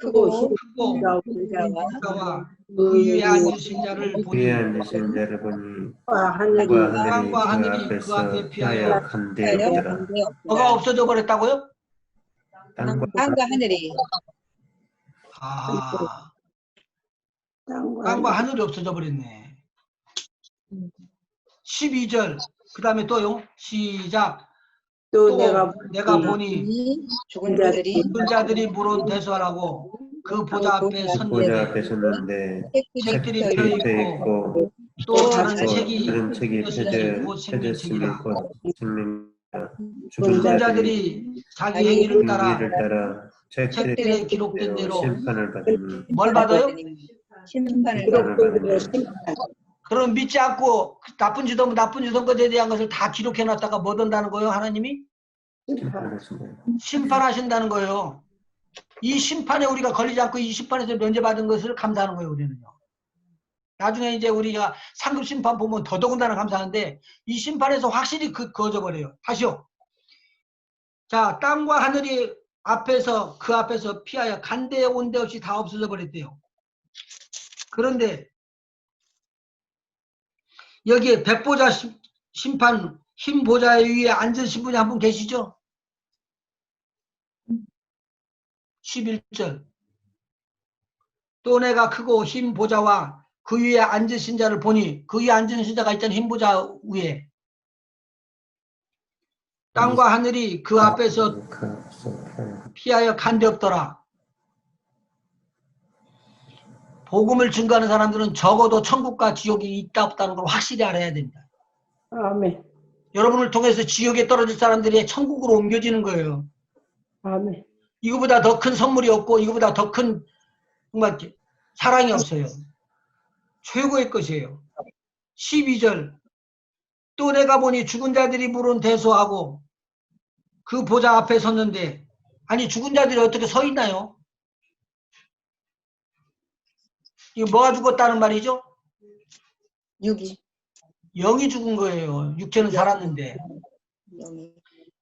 Speaker 3: 크고
Speaker 4: 크고
Speaker 1: 크고
Speaker 3: 힘자와
Speaker 1: 자와 그 위에 앉으신 자를 보니
Speaker 5: 위에 앉으신 자를 보니
Speaker 3: 하늘이
Speaker 5: 땅과
Speaker 1: 땅과
Speaker 5: 하늘이 그
Speaker 1: 하늘이 그
Speaker 5: 앞에서
Speaker 1: 앞에
Speaker 5: 피하여
Speaker 1: 피하여
Speaker 5: 간대었더라.
Speaker 1: 뭐가 없어져 버렸다고요?
Speaker 5: 땅과
Speaker 4: 땅과 하늘이
Speaker 1: 아,
Speaker 3: 땅과
Speaker 1: 땅과
Speaker 3: 하늘이
Speaker 1: 하늘이 없어져 버렸네. 12절. 그 다음에 또요. 시작.
Speaker 3: 또
Speaker 1: 또 내가 보니
Speaker 4: 이 죽은 자들이
Speaker 1: 죽은 자들이 물은 대소하라고 그 보좌 앞에
Speaker 5: 보좌
Speaker 1: 섰는데
Speaker 5: 앞에 섰는데
Speaker 1: 책들이
Speaker 5: 책들이
Speaker 1: 펴
Speaker 5: 펴
Speaker 1: 있고
Speaker 5: 있고
Speaker 1: 또 다른 책이
Speaker 5: 다른 책이
Speaker 1: 펴졌으니 곧
Speaker 5: 펴졌으니
Speaker 1: 생명책이라.
Speaker 5: 곧 생명이라.
Speaker 1: 죽은
Speaker 5: 죽은 자들이
Speaker 1: 자들이 자기 행위를
Speaker 5: 그
Speaker 1: 따라
Speaker 5: 위를 따라 책들에
Speaker 1: 책들에 기록된 대로
Speaker 5: 심판을 받으니
Speaker 1: 뭘 받아요?
Speaker 4: 심판을
Speaker 5: 심판을 받으니
Speaker 1: 그럼 믿지 않고 나쁜 짓한 것에 대한 것을 다 기록해 놨다가 뭐 든다는 거예요? 하나님이
Speaker 5: 심판하신다.
Speaker 1: 심판하신다는 거예요. 이 심판에 우리가 걸리지 않고 이 심판에서 면제받은 것을 감사하는 거예요. 우리는요. 나중에 이제 우리가 상급 심판 보면 더더군다나 감사하는데 이 심판에서 확실히 그어져 버려요. 다시요. 자, 땅과 하늘이 앞에서 그 앞에서 피하여 간데 온데 없이 다 없어져 버렸대요. 그런데 여기에 백보자 심판 흰 보좌 위에 앉으신 분이 한 분 계시죠? 11절. 또 내가 크고 흰 보좌와 그 위에 앉으신 자를 보니 그 위에 앉으신 자가 있잖아요. 흰 보좌 위에. 땅과 하늘이 그 앞에서 피하여 간데 없더라. 복음을 증거하는 사람들은 적어도 천국과 지옥이 있다 없다는 걸 확실히 알아야 됩니다.
Speaker 3: 아멘.
Speaker 1: 여러분을 통해서 지옥에 떨어질 사람들이 천국으로 옮겨지는 거예요.
Speaker 3: 아멘.
Speaker 1: 이거보다 더 큰 선물이 없고 이거보다 더 큰 정말 사랑이 없어요. 최고의 것이에요. 12절. 또 내가 보니 죽은 자들이 물은 대소하고 그 보좌 앞에 섰는데, 아니 죽은 자들이 어떻게 서 있나요? 이거 뭐가 죽었다는 말이죠?
Speaker 4: 육이
Speaker 1: 영이 죽은 거예요. 육체는 살았는데.
Speaker 4: 영이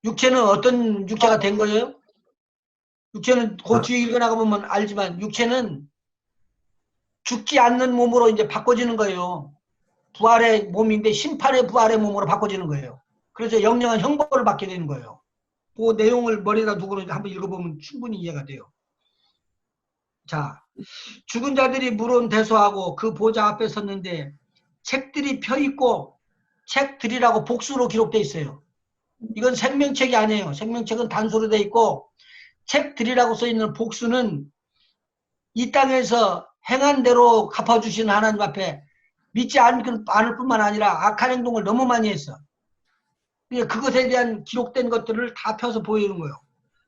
Speaker 1: 육체는 어떤 육체가 된 거예요? 육체는 그 뒤에 읽어나가 보면 알지만 육체는 죽지 않는 몸으로 이제 바꿔지는 거예요. 부활의 몸인데 심판의 부활의 몸으로 바꿔지는 거예요. 그래서 영영한 형벌을 받게 되는 거예요. 그 내용을 머리에다 두고 한번 읽어보면 충분히 이해가 돼요. 자, 죽은 자들이 물은 대소하고 그 보좌 앞에 섰는데 책들이 펴있고 책들이라고 복수로 기록되어 있어요. 이건 생명책이 아니에요. 생명책은 단수로 되어 있고 책들이라고 써있는 복수는 이 땅에서 행한 대로 갚아주시는 하나님 앞에 믿지 않을 뿐만 아니라 악한 행동을 너무 많이 했어. 그것에 대한 기록된 것들을 다 펴서 보이는 거예요.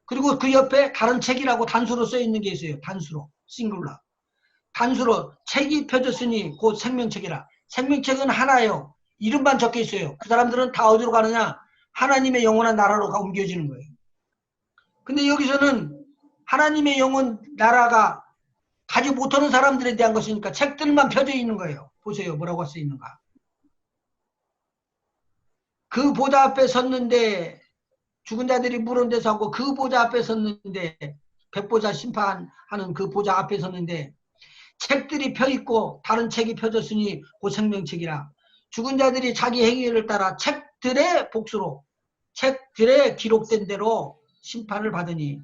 Speaker 1: 그리고 그 옆에 다른 책이라고 단수로 써있는 게 있어요. 단수로. 싱글러. 단수로 책이 펴졌으니 곧 생명책이라. 생명책은 하나예요. 이름만 적혀 있어요. 그 사람들은 다 어디로 가느냐? 하나님의 영원한 나라로 옮겨지는 거예요. 근데 여기서는 하나님의 영원 나라가 가지 못하는 사람들에 대한 것이니까 책들만 펴져 있는 거예요. 보세요. 뭐라고 써 있는가. 그 보좌 앞에 섰는데 죽은 자들이 물은 데서 하고 그 보좌 앞에 섰는데 백보자 심판하는 그 보좌 앞에 섰는데 책들이 펴있고 다른 책이 펴졌으니 그 생명책이라. 죽은 자들이 자기 행위를 따라 책들의 복수로 책들에 기록된 대로 심판을 받으니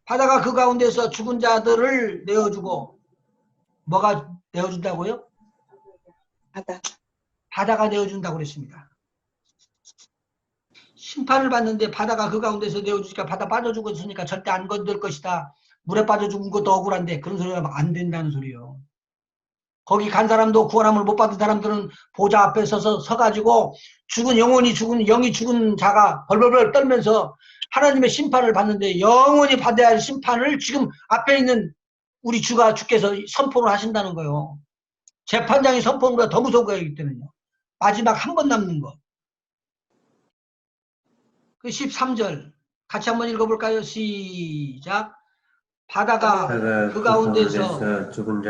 Speaker 1: 바다가 그 가운데서 죽은 자들을 내어주고 뭐가 내어준다고요? 바다가 내어준다고 그랬습니다. 심판을 받는데 바다가 그 가운데서 내어주니까 바다 빠져 죽었으니까 절대 안 건들 것이다. 물에 빠져 죽은 것도 억울한데 그런 소리가 하면 안 된다는 소리요. 거기 간 사람도 구원함을 못 받은 사람들은 보좌 앞에 서가지고 죽은 영이 죽은 자가 벌벌벌 떨면서 하나님의 심판을 받는데 영원히 받아야 할 심판을 지금 앞에 있는 우리 주께서 선포를 하신다는 거예요. 재판장이 선포한 것보다 더 무서운 거예요. 이때는요. 마지막 한 번 남는 거. 그 13절 같이 한번 읽어볼까요? 시작. 바다가 그 가운데서
Speaker 5: 죽은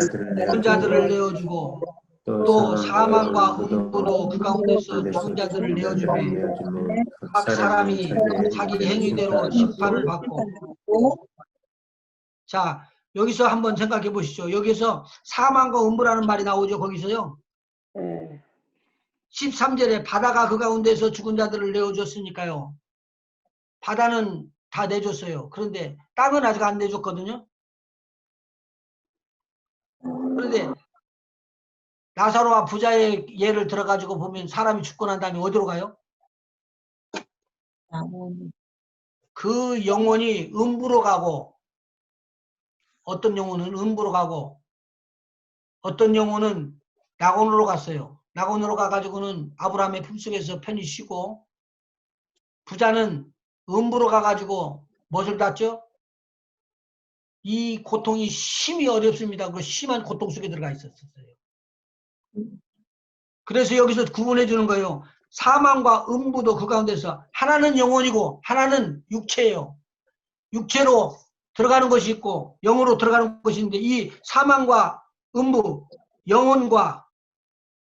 Speaker 1: 자들을 내어주고 또 사망과 음부도 그 가운데서 죽은 자들을 내어주매 각 사람이 자기 행위대로 심판을 받고. 자, 여기서 한번 생각해 보시죠. 여기서 사망과 음부라는 말이 나오죠. 거기서요.
Speaker 3: 예.
Speaker 1: 13절에 바다가 그 가운데서 죽은 자들을 내어줬으니까요. 바다는 다 내줬어요. 그런데 땅은 아직 안 내줬거든요. 그런데 나사로와 부자의 예를 들어가지고 보면 사람이 죽고 난 다음에 어디로 가요? 그 영혼이 음부로 가고, 어떤 영혼은 음부로 가고, 어떤 영혼은 낙원으로 갔어요. 낙원으로 가가지고는 아브라함의 품속에서 편히 쉬고, 부자는 음부로 가가지고 무엇을 받죠? 이 고통이 심히 어렵습니다. 그 심한 고통 속에 들어가 있었어요. 그래서 여기서 구분해 주는 거예요. 사망과 음부도 그 가운데서 하나는 영혼이고 하나는 육체예요. 육체로 들어가는 것이 있고 영으로 들어가는 것이 있는데, 이 사망과 음부, 영혼과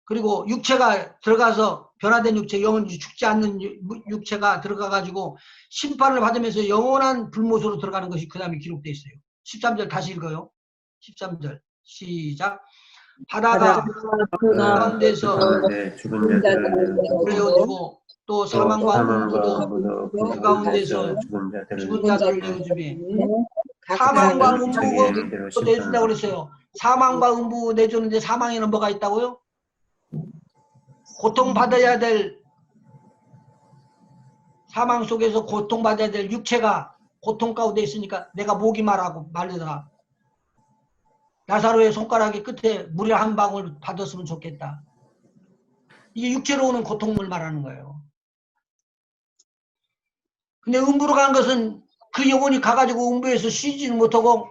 Speaker 1: 그리고 육체가 들어가서 변화된 육체, 영혼이 죽지 않는 육체가 들어가가지고 심판을 받으면서 영원한 불못으로 들어가는 것이 그 다음에 기록되어 있어요. 13절 다시 읽어요. 13절 시작. 바다가 그 가운데서
Speaker 5: 네, 죽은 자들을
Speaker 1: 내어주고 또 사망과 음부도
Speaker 5: 음부도
Speaker 1: 그 가운데서
Speaker 5: 죽은 자들을
Speaker 1: 죽은 자들을 내어주며,
Speaker 4: 각
Speaker 1: 사망과
Speaker 4: 사람이
Speaker 1: 음부가
Speaker 5: 자기의
Speaker 1: 또 내준다고 그랬어요. 사망과 음부 내주는데 사망에는 뭐가 있다고요? 고통받아야 될, 사망 속에서 고통받아야 될 육체가 고통 가운데 있으니까 내가 목이 마르더라. 나사로의 손가락의 끝에 물을 한 방울 받았으면 좋겠다. 이게 육체로 오는 고통을 말하는 거예요. 근데 음부로 간 것은 그 영혼이 가가지고 음부에서 쉬지는 못하고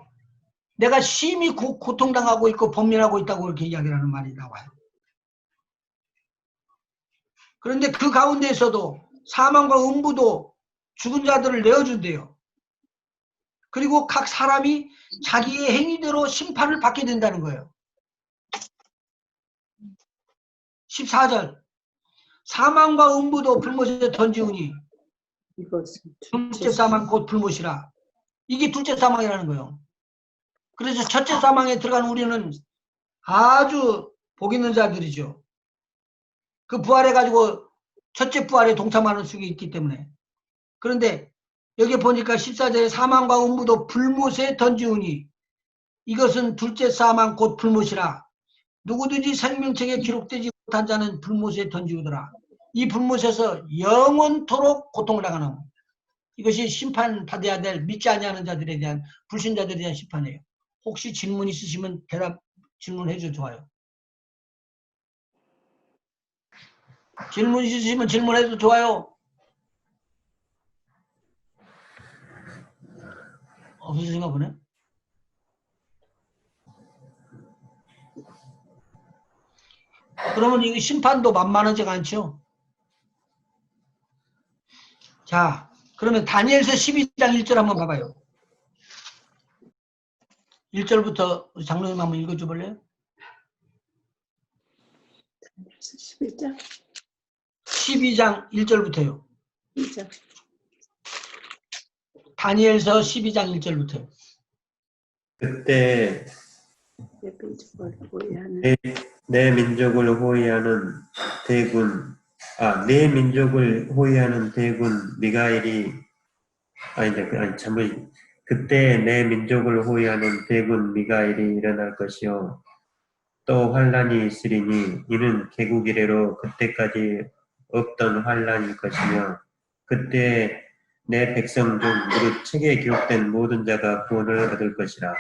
Speaker 1: 내가 심히 고통당하고 있고 범민하고 있다고 그렇게 이야기를 하는 말이 나와요. 그런데 그 가운데에서도 사망과 음부도 죽은 자들을 내어준대요. 그리고 각 사람이 자기의 행위대로 심판을 받게 된다는 거예요. 14절. 사망과 음부도 불못에 던지우니
Speaker 3: 이것은
Speaker 1: 둘째 사망 곧 불못이라. 이게 둘째 사망이라는 거예요. 그래서 첫째 사망에 들어간 우리는 아주 복 있는 자들이죠. 그 부활해가지고 첫째 부활에 동참하는 수가 있기 때문에. 그런데 여기 보니까 14절에 사망과 음부도 불못에 던지우니 이것은 둘째 사망 곧 불못이라. 누구든지 생명책에 기록되지 못한 자는 불못에 던지우더라. 이 불못에서 영원토록 고통을 당하는, 이것이 심판받아야 될 믿지 아니하는 자들에 대한, 불신자들에 대한 심판이에요. 혹시 질문 있으시면 질문해 줘 좋아요. 질문 있으시면 질문해도 좋아요. 없으신가 보네. 그러면 이거 심판도 만만하지가 않죠. 자, 그러면 다니엘서 12장 1절 한번 봐봐요. 1절부터 장로님 한번 읽어줘 볼래요?
Speaker 3: 11장
Speaker 1: 12장 1절부터요.
Speaker 3: 2장
Speaker 1: 다니엘서 12장 1절부터요.
Speaker 5: 그때
Speaker 3: 예배적을 호위하는
Speaker 5: 내 민족을 호위하는 내 민족을 호위하는 대군 미가엘이 그때 내 민족을 호위하는 대군 미가엘이 일어날 것이요 또 환란이 있으리니 이는 개국 이래로 그때까지 없던 환란일 것이며 그때 내 백성 중 무릇 책에 기록된 모든 자가 구원을 얻을 것이라.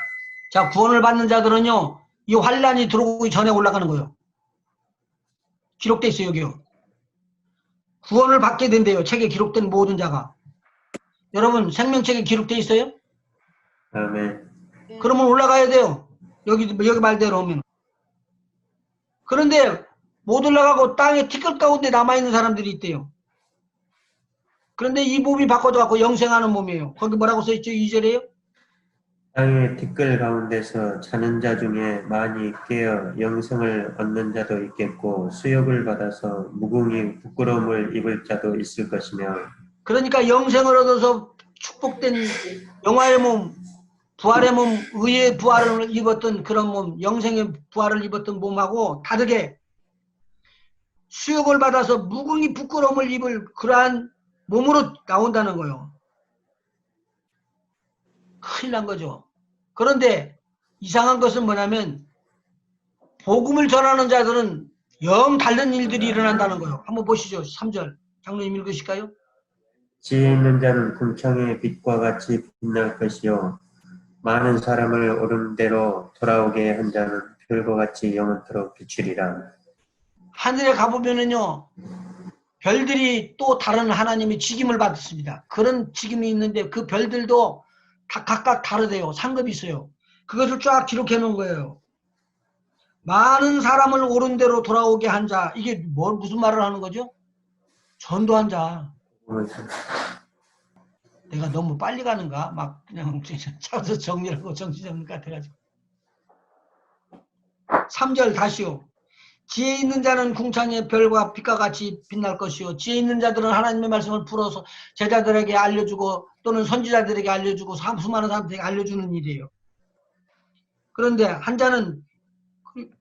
Speaker 1: 자, 구원을 받는 자들은요, 이 환란이 들어오기 전에 올라가는 거예요. 기록돼 있어요, 여기요. 구원을 받게 된대요. 책에 기록된 모든 자가. 여러분, 생명책에 기록돼 있어요?
Speaker 5: 아멘.
Speaker 1: 그러면 올라가야 돼요. 여기 말대로 하면. 그런데 못 올라가고 땅에 티끌 가운데 남아있는 사람들이 있대요. 그런데 이 몸이 바꿔져갖고 영생하는 몸이에요. 거기 뭐라고 써있죠? 2절에요?
Speaker 5: 땅의 티끌 가운데서 자는 자 중에 많이 깨어 영생을 얻는 자도 있겠고 수욕을 받아서 무궁히 부끄러움을 입을 자도 있을 것이며.
Speaker 1: 그러니까 영생을 얻어서 축복된 영화의 몸, 부활의 몸, 의의 부활을 입었던 그런 몸, 영생의 부활을 입었던 몸하고 다르게 수욕을 받아서 무궁히 부끄러움을 입을 그러한 몸으로 나온다는 거예요. 큰일 난 거죠. 그런데 이상한 것은 뭐냐면 복음을 전하는 자들은 영 다른 일들이 일어난다는 거예요. 한번 보시죠. 3절. 장로님 읽으실까요?
Speaker 5: 지혜 있는 자는 궁창의 빛과 같이 빛날 것이요 많은 사람을 옳은 대로 돌아오게 한 자는 별과 같이 영원토록 비추리라.
Speaker 1: 하늘에 가보면은요, 별들이 또 다른 하나님의 직임을 받습니다. 그런 직임이 있는데 그 별들도 다 각각 다르대요. 상급이 있어요. 그것을 쫙 기록해 놓은 거예요. 많은 사람을 옳은 대로 돌아오게 한 자. 이게 무슨 말을 하는 거죠? 전도한 자. 내가 너무 빨리 가는가? 막 그냥 차서 정리하고 정신없는 것 같아가지고. 3절 다시요. 지혜 있는 자는 궁창의 별과 빛과 같이 빛날 것이요. 지혜 있는 자들은 하나님의 말씀을 풀어서 제자들에게 알려주고 또는 선지자들에게 알려주고 수많은 사람들에게 알려주는 일이에요. 그런데 한 자는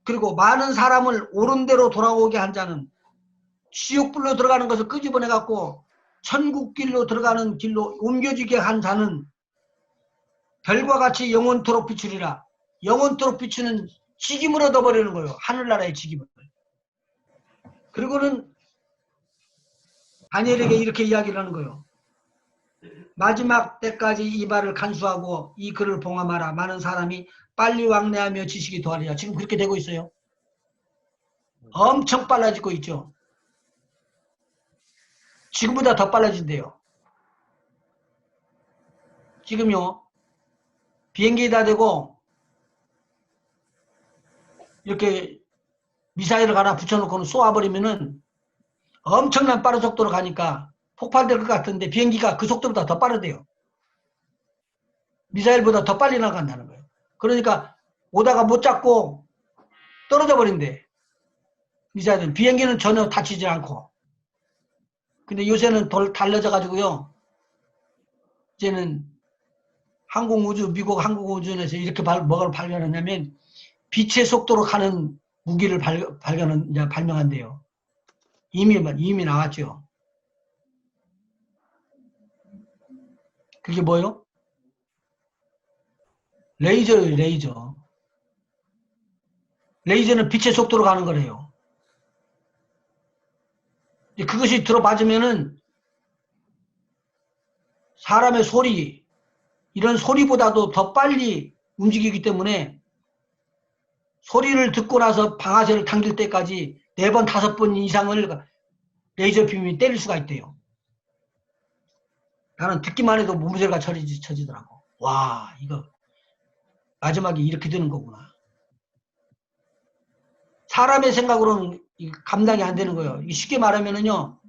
Speaker 1: 그리고 많은 사람을 옳은 대로 돌아오게 한 자는 지옥불로 들어가는 것을 끄집어내갖고 천국길로 들어가는 길로 옮겨지게 한 자는 별과 같이 영원토록 비추리라. 영원토록 비추는 직임을 얻어버리는 거예요. 하늘나라의 직임을. 그리고는 다니엘에게 이렇게 이야기를 하는 거예요. 마지막 때까지 이 말을 간수하고 이 글을 봉함하라. 많은 사람이 빨리 왕래하며 지식이 더하리라. 지금 그렇게 되고 있어요. 엄청 빨라지고 있죠. 지금보다 더 빨라진대요. 지금요. 비행기 다 되고 이렇게 미사일을 하나 붙여놓고는 쏘아버리면은 엄청난 빠른 속도로 가니까 폭발될 것 같은데 비행기가 그 속도보다 더 빠르대요. 미사일보다 더 빨리 나간다는 거예요. 그러니까 오다가 못 잡고 떨어져 버린대. 미사일은. 비행기는 전혀 다치지 않고. 근데 요새는 달라져 가지고요. 이제는 미국 항공우주원에서 이렇게 뭐를 발견했냐면 빛의 속도로 가는 무기를 발명한대요. 이미 나왔죠. 그게 뭐요? 레이저예요, 레이저. 레이저는 빛의 속도로 가는 거래요. 그것이 들어맞으면은 사람의 소리, 이런 소리보다도 더 빨리 움직이기 때문에 소리를 듣고 나서 방아쇠를 당길 때까지 4번, 5번 이상을 레이저 빔이 때릴 수가 있대요. 나는 듣기만 해도 몸살가 쳐지더라고. 와, 이거 마지막에 이렇게 되는 거구나. 사람의 생각으로는 감당이 안 되는 거예요. 쉽게 말하면은요,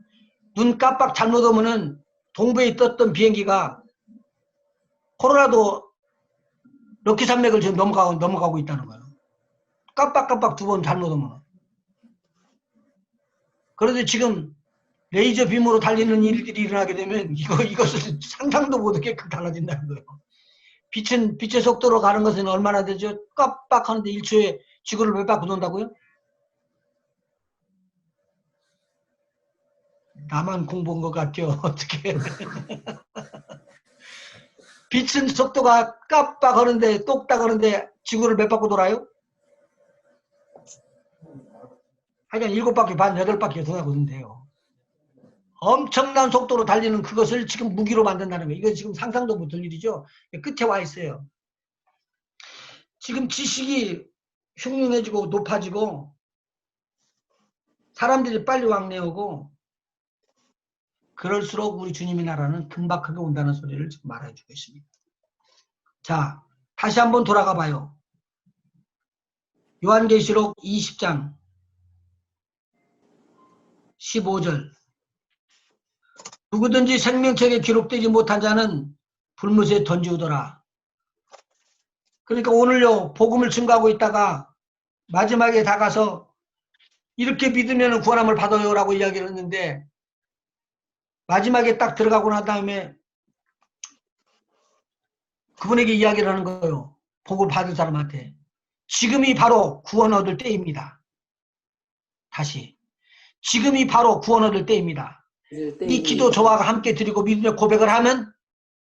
Speaker 1: 눈 깜빡 잘못 오면은 동부에 떴던 비행기가 코로라도 럭키 산맥을 지금 넘어가고 있다는 거예요. 깜빡깜빡 2번 잘못 오면. 그런데 지금 레이저 빔으로 달리는 일들이 일어나게 되면 이것을 상상도 못하게끔 달라진다는 거예요. 빛의 속도로 가는 것은 얼마나 되죠? 깜빡하는데 1초에 지구를 몇 바퀴 돈다고요? 나만 공부한 것 같죠? 어떻게? 빛은 속도가 깜빡하는데 똑딱하는데 지구를 몇 바퀴 돌아요? 하여간 7바퀴 반, 8바퀴 돌아가거든요. 엄청난 속도로 달리는 그것을 지금 무기로 만든다는 거예요. 이건 지금 상상도 못할 일이죠. 끝에 와 있어요. 지금 지식이 흉흉해지고 높아지고 사람들이 빨리 왕래오고 그럴수록 우리 주님의 나라는 금박하게 온다는 소리를 지금 말해주고 있습니다. 자, 다시 한번 돌아가 봐요. 요한계시록 20장 15절. 누구든지 생명책에 기록되지 못한 자는 불못에 던지우더라. 그러니까 오늘요, 복음을 증거하고 있다가 마지막에 다가서 이렇게 믿으면 구원함을 받아요 라고 이야기를 했는데 마지막에 딱 들어가고 난 다음에 그분에게 이야기를 하는 거예요. 복을 받은 사람한테. 지금이 바로 구원 얻을 때입니다. 다시. 지금이 바로 구원 얻을 때입니다. 이 기도 저와 함께 드리고 믿음의 고백을 하면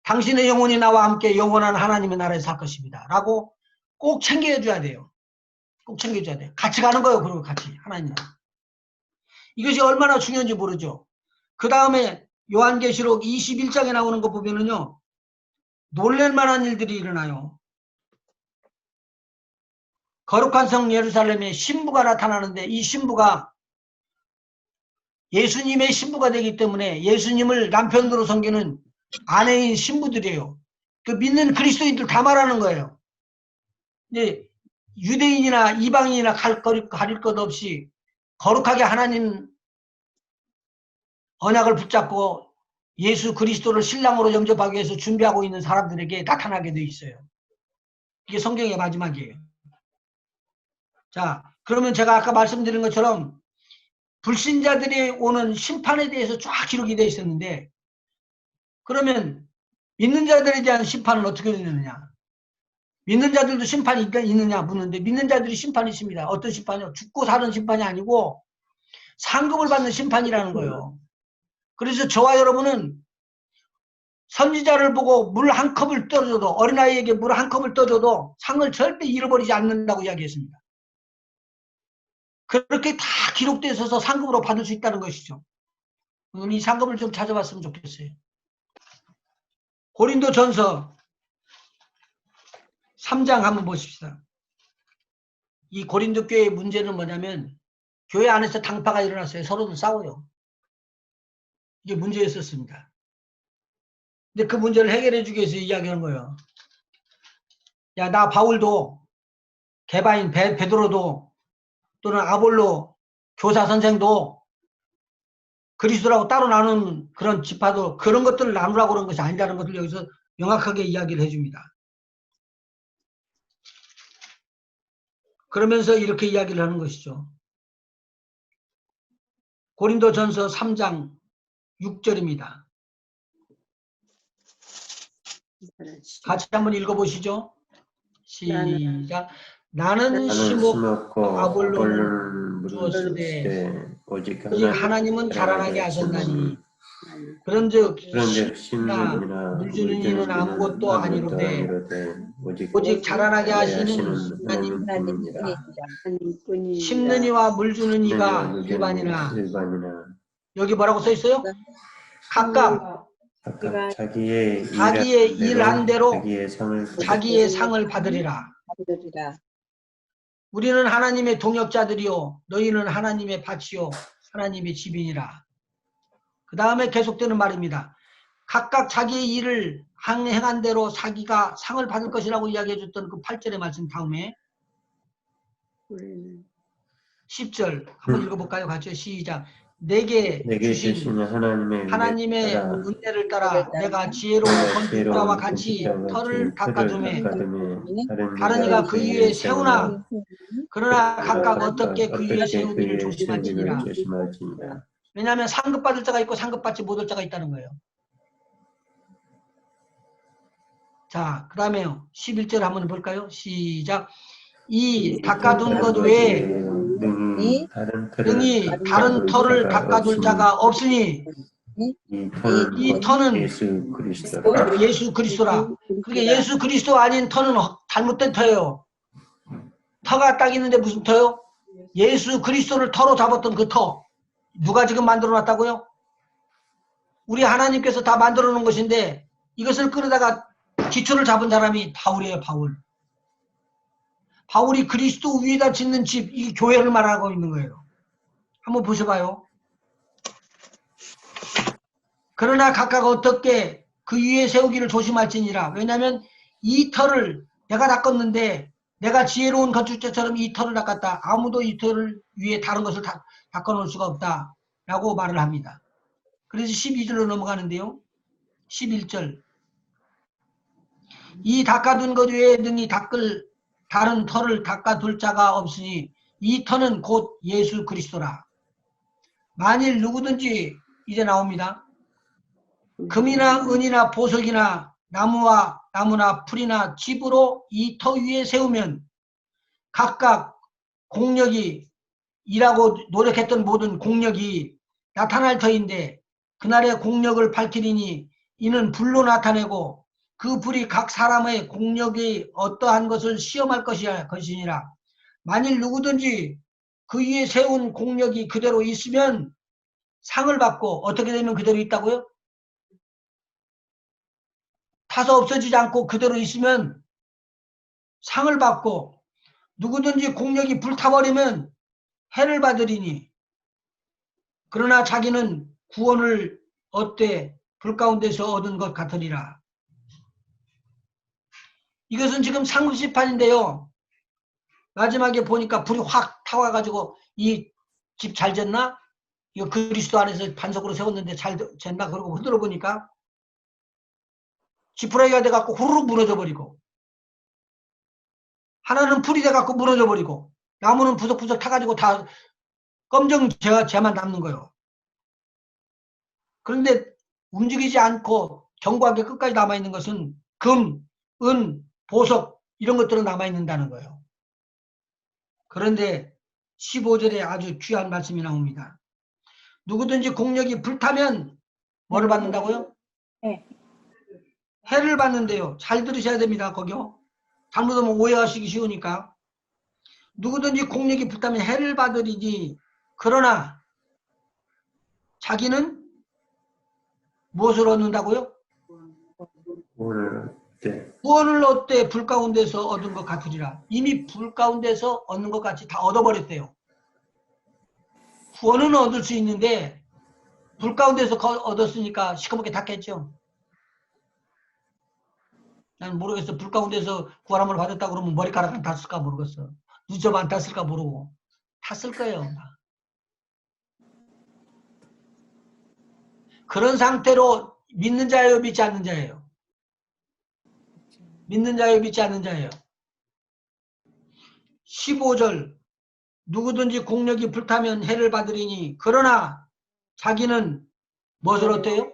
Speaker 1: 당신의 영혼이 나와 함께 영원한 하나님의 나라에 살 것입니다. 라고 꼭 챙겨줘야 돼요. 꼭 챙겨줘야 돼요. 같이 가는 거예요. 그리고 같이 하나님. 이것이 얼마나 중요한지 모르죠. 그 다음에 요한계시록 21장에 나오는 거 보면은요. 놀랄만한 일들이 일어나요. 거룩한 성 예루살렘에 신부가 나타나는데 이 신부가 예수님의 신부가 되기 때문에 예수님을 남편으로 섬기는 아내인 신부들이에요. 그 믿는 그리스도인들 다 말하는 거예요. 이제 유대인이나 이방인이나 가릴 것 없이 거룩하게 하나님 언약을 붙잡고 예수 그리스도를 신랑으로 영접하기 위해서 준비하고 있는 사람들에게 나타나게 돼 있어요. 이게 성경의 마지막이에요. 자, 그러면 제가 아까 말씀드린 것처럼 불신자들이 오는 심판에 대해서 쫙 기록이 되어 있었는데 그러면 믿는 자들에 대한 심판은 어떻게 되느냐? 믿는 자들도 심판이 있느냐 묻는데 믿는 자들이 심판이 있습니다. 어떤 심판이요? 죽고 사는 심판이 아니고 상급을 받는 심판이라는 거예요. 그래서 저와 여러분은 선지자를 보고 물 한 컵을 떠줘도 어린아이에게 물 한 컵을 떠줘도 상을 절대 잃어버리지 않는다고 이야기했습니다. 그렇게 다 기록되어 있어서 상급으로 받을 수 있다는 것이죠. 이 상급을 좀 찾아봤으면 좋겠어요. 고린도전서 3장 한번 보십시다. 이 고린도 교회의 문제는 뭐냐면 교회 안에서 당파가 일어났어요. 서로도 싸워요. 이게 문제였었습니다. 근데 그 문제를 해결해 주기 위해서 이야기하는 거예요. 야, 나 바울도 개바인 베드로도 또는 아볼로 교사 선생도 그리스도라고 따로 나누는 그런 지파도 그런 것들을 나누라고 그런 것이 아니라는 것을 여기서 명확하게 이야기를 해줍니다. 그러면서 이렇게 이야기를 하는 것이죠. 고린도전서 3장 6절입니다. 같이 한번 읽어보시죠. 시작. 나는 심었고 아볼로는 주었으되 오직 하나님은 자라나게 하셨나니 그런즉 심나 물주는 이는 아무것도 아니로되 오직 자라나게 하시는 하나님뿐이니라. 심는 이와 물주는 이가 일반이나 여기 뭐라고 써 있어요? 각각 자기의 일한 대로 자기의 상을 받으리라. 우리는 하나님의 동역자들이요 너희는 하나님의 밭이요 하나님의 집이니라. 그 다음에 계속되는 말입니다. 각각 자기의 일을 행한 대로 자기가 상을 받을 것이라고 이야기해 줬던 그 8절의 말씀 다음에 10절 한번 읽어볼까요? 같이 시작. 내게 주신 하나님의 은혜를 따라 내가 지혜로운 건축자와 같이 터를 닦아주매 다른 이가 그 위에 세우나 그러나 각각 어떻게 그 위에 세우기를 조심할지니라. 왜냐하면 상급받을 자가 있고 상급받지 못할 자가 있다는 거예요. 자, 그 다음에요. 11절 한번 볼까요? 시작. 이 닦아둔 것 외에 등이 다른 터를 닦아둘 자가 없으니 이 터는 예수 그리스도라. 그러니까 예수 그리스도 아닌 터는 잘못된 터예요. 터가 딱 있는데 무슨 터요? 예수 그리스도를 터로 잡았던 그 터. 누가 지금 만들어 놨다고요? 우리 하나님께서 다 만들어 놓은 것인데 이것을 끌어다가 기초를 잡은 사람이 바울이에요. 바울이 그리스도 위에다 짓는 집, 이 교회를 말하고 있는 거예요. 한번 보셔봐요. 그러나 각각 어떻게 그 위에 세우기를 조심할지니라. 왜냐하면 이 터를 내가 닦았는데 내가 지혜로운 건축자처럼 이 터를 닦았다. 아무도 이 터를 위에 다른 것을 닦아놓을 수가 없다. 라고 말을 합니다. 그래서 12절로 넘어가는데요. 11절. 이 닦아둔 것 외에 등이 닦을 다른 터를 닦아둘 자가 없으니 이 터는 곧 예수 그리스도라. 만일 누구든지 이제 나옵니다. 금이나 은이나 보석이나 나무와 나무나 풀이나 집으로 이 터 위에 세우면 각각 공력이 일하고 노력했던 모든 공력이 나타날 터인데 그날의 공력을 밝히리니 이는 불로 나타내고 그 불이 각 사람의 공력이 어떠한 것을 시험할 것이니라. 만일 누구든지 그 위에 세운 공력이 그대로 있으면 상을 받고 어떻게 되면 그대로 있다고요? 타서 없어지지 않고 그대로 있으면 상을 받고 누구든지 공력이 불타버리면 해를 받으리니 그러나 자기는 구원을 얻되 불 가운데서 얻은 것 같으리라. 이것은 지금 상급시판인데요. 마지막에 보니까 불이 확 타와가지고 이 집 잘 졌나? 이거 그리스도 안에서 반석으로 세웠는데 잘 졌나? 그러고 흔들어 보니까 지푸라기가 돼갖고 후루룩 무너져 버리고 하나는 풀이 돼갖고 무너져 버리고 나무는 부석부석 타가지고 다 검정 재만 남는 거예요. 그런데 움직이지 않고 견고하게 끝까지 남아있는 것은 금, 은, 보석 이런 것들은 남아있는다는 거예요. 그런데 15절에 아주 귀한 말씀이 나옵니다. 누구든지 공력이 불타면 뭐를 받는다고요?
Speaker 4: 네.
Speaker 1: 해를 받는데요. 잘 들으셔야 됩니다. 거기요. 잘못하면 오해하시기 쉬우니까. 누구든지 공력이 불타면 해를 받으리니 그러나 자기는 무엇을 얻는다고요?
Speaker 5: 오늘 때
Speaker 1: 구원을 얻되 불 가운데서 얻은 것 같으리라. 이미 불 가운데서 얻는 것 같이 다 얻어버렸대요. 구원은 얻을 수 있는데 불 가운데서 얻었으니까 시커멓게 탔겠죠. 난 모르겠어. 불 가운데서 구원함을 받았다고 그러면 머리카락 안 탔을까 모르겠어. 눈썹 안 탔을까 모르고. 탔을 거예요. 그런 상태로 믿는 자예요, 믿지 않는 자예요? 믿는 자예요, 믿지 않는 자예요? 15절 누구든지 공력이 불타면 해를 받으리니 그러나 자기는 무엇을 얻대요?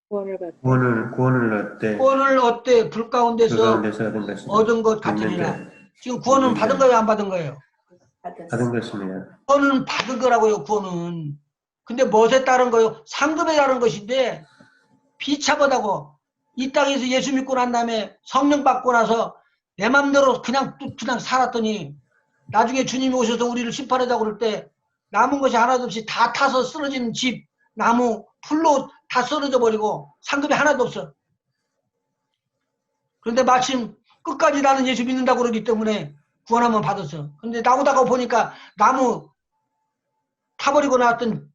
Speaker 5: 구원을 얻되
Speaker 1: 구원을 얻되 불
Speaker 5: 그
Speaker 1: 가운데서
Speaker 5: 가운데서 얻은 것이다.
Speaker 1: 얻은 것 같으니라.
Speaker 5: 믿는 자,
Speaker 1: 지금 구원은
Speaker 5: 믿는
Speaker 1: 받은
Speaker 5: 자.
Speaker 1: 거예요, 안 받은 거예요?
Speaker 5: 받은 것입니다.
Speaker 1: 구원은 받은 거라고요, 구원은. 근데 무엇에 따른 거예요? 상급에 따른 것인데 비참하다고. 이 땅에서 예수 믿고 난 다음에 성령 받고 나서 내 맘대로 그냥 살았더니 나중에 주님이 오셔서 우리를 심판하자고 그럴 때 남은 것이 하나도 없이 다 타서 쓰러진 집, 나무, 풀로 다 쓰러져 버리고 상급이 하나도 없어. 그런데 마침 끝까지 나는 예수 믿는다고 그러기 때문에 구원하면 받았어. 근데 나오다가 보니까 나무 타버리고 나왔던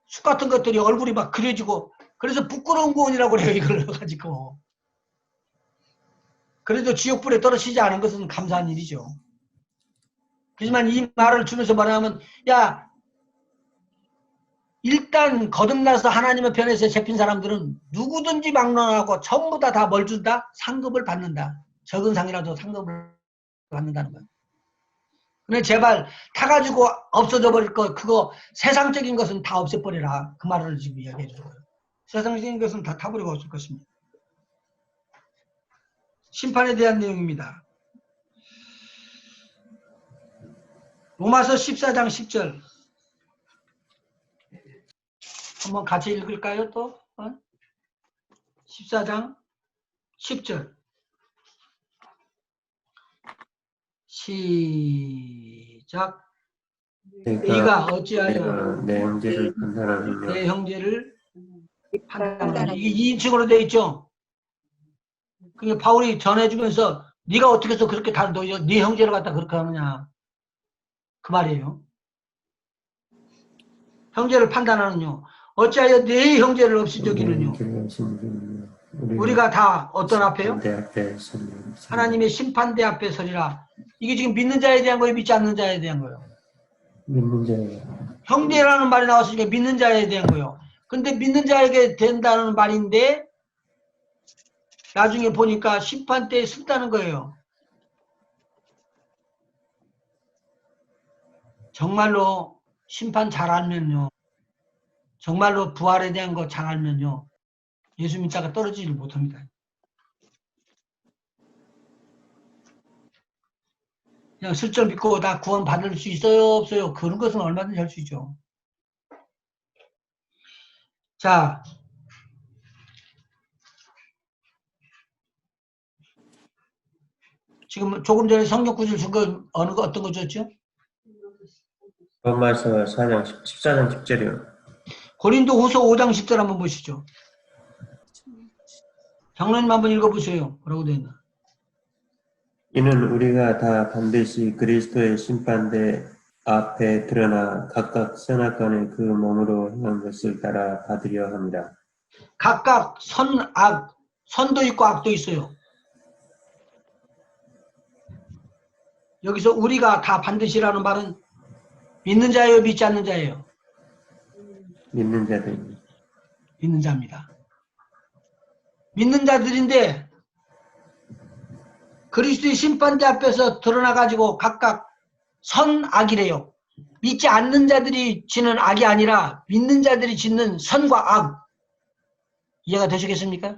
Speaker 1: 숲 같은 것들이 얼굴이 막 그려지고 그래서 부끄러운 구원이라고 그래요. 이걸 가지고. 그래도 지옥불에 떨어지지 않은 것은 감사한 일이죠. 하지만 이 말을 주면서 말하면 야 일단 거듭나서 하나님의 편에서 잡힌 사람들은 누구든지 막론하고 전부 다 뭘 준다? 상급을 받는다. 적은 상이라도 상급을 받는다는 거예요. 근데 제발 타가지고 없어져 버릴 거 그거 세상적인 것은 다 없애버리라. 그 말을 지금 이야기해 주는 거예요. 세상적인 것은 다 타버리고 없을 것입니다. 심판에 대한 내용입니다. 로마서 14장 10절 한번 같이 읽을까요? 또 14장 10절 시작. 네가 어찌하여
Speaker 5: 내 형제를 판단하느냐.
Speaker 1: 내 형제를 판단하느냐. 이게 2인칭으로 되어 있죠. 그게 바울이 전해주면서 네가 어떻게 해서 그렇게 다 네 형제를 갖다 그렇게 하느냐 그 말이에요. 형제를 판단하느냐. 어찌하여 네 형제를 없이 여기느냐. 우리가 다 어떤 앞에요? 하나님의 심판대 앞에 서리라. 이게 지금 믿는 자에 대한 거예요? 믿지 않는 자에 대한 거예요?
Speaker 5: 믿는 자예요.
Speaker 1: 형제라는 말이 나왔으니까 믿는 자에 대한 거예요. 근데 믿는 자에게 된다는 말인데 나중에 보니까 심판대에 쓴다는 거예요. 정말로 심판 잘 알면요. 정말로 부활에 대한 거 잘 알면요. 예수 믿다가 떨어지질 못합니다. 그냥 슬쩍 믿고 다 구원 받을 수 있어요, 없어요? 그런 것은 얼마든지 할 수 있죠. 자, 지금 조금 전에 성경 구절 준 거 어떤 거 줬죠?
Speaker 5: 로마서 4장 14장 10절이요.
Speaker 1: 고린도 후서 5장 10절 한번 보시죠. 장로님 한번 읽어보세요. 뭐라고 되어 있나?
Speaker 5: 이는 우리가 다 반드시 그리스도의 심판대 앞에 드러나 각각 선악간의 그 몸으로 행한 것을 따라 받으려 합니다.
Speaker 1: 각각 선, 악, 선도 있고 악도 있어요. 여기서 우리가 다 반드시라는 말은 믿는 자예요, 믿지 않는 자예요?
Speaker 5: 믿는 자들.
Speaker 1: 믿는 자입니다. 믿는 자들인데 그리스도의 심판대 앞에서 드러나가지고 각각 선, 악이래요. 믿지 않는 자들이 지는 악이 아니라 믿는 자들이 짓는 선과 악. 이해가 되시겠습니까?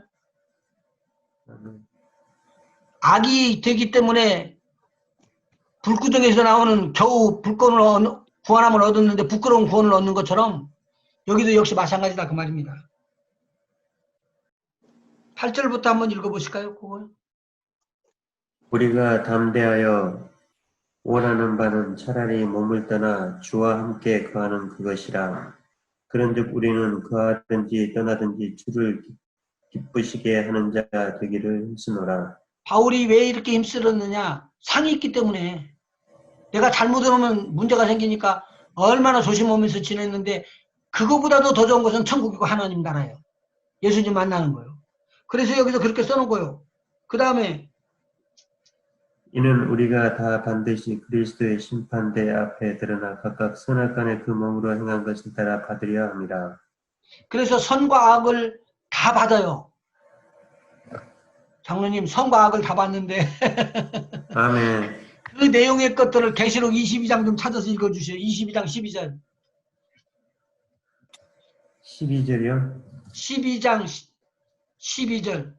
Speaker 1: 악이 되기 때문에 불구덩이에서 나오는 겨우 구원함을 얻었는데 부끄러운 구원을 얻는 것처럼 여기도 역시 마찬가지다 그 말입니다. 8절부터 한번 읽어보실까요? 그걸?
Speaker 5: 우리가 담대하여 원하는 바는 차라리 몸을 떠나 주와 함께 거하는 그것이라. 그런즉 우리는 거하든지 떠나든지 주를 기쁘시게 하는 자 되기를 힘쓰노라.
Speaker 1: 바울이 왜 이렇게 힘쓰었느냐? 상이 있기 때문에. 내가 잘못하면 문제가 생기니까 얼마나 조심하면서 지냈는데 그거보다도 더 좋은 것은 천국이고 하나님 나라예요. 예수님 만나는 거예요. 그래서 여기서 그렇게 써놓은 거예요. 그 다음에
Speaker 5: 이는 우리가 다 반드시 그리스도의 심판대 앞에 드러나 각각 선악간의 그 몸으로 행한 것을 따라 받으려 합니다.
Speaker 1: 그래서 선과 악을 다 받아요. 장로님 선과 악을 다 받는데
Speaker 5: 아멘.
Speaker 1: 그 내용의 것들을 계시록 22장 좀 찾아서 읽어주세요. 22장 12절.
Speaker 5: 12절이요?
Speaker 1: 12장 12절.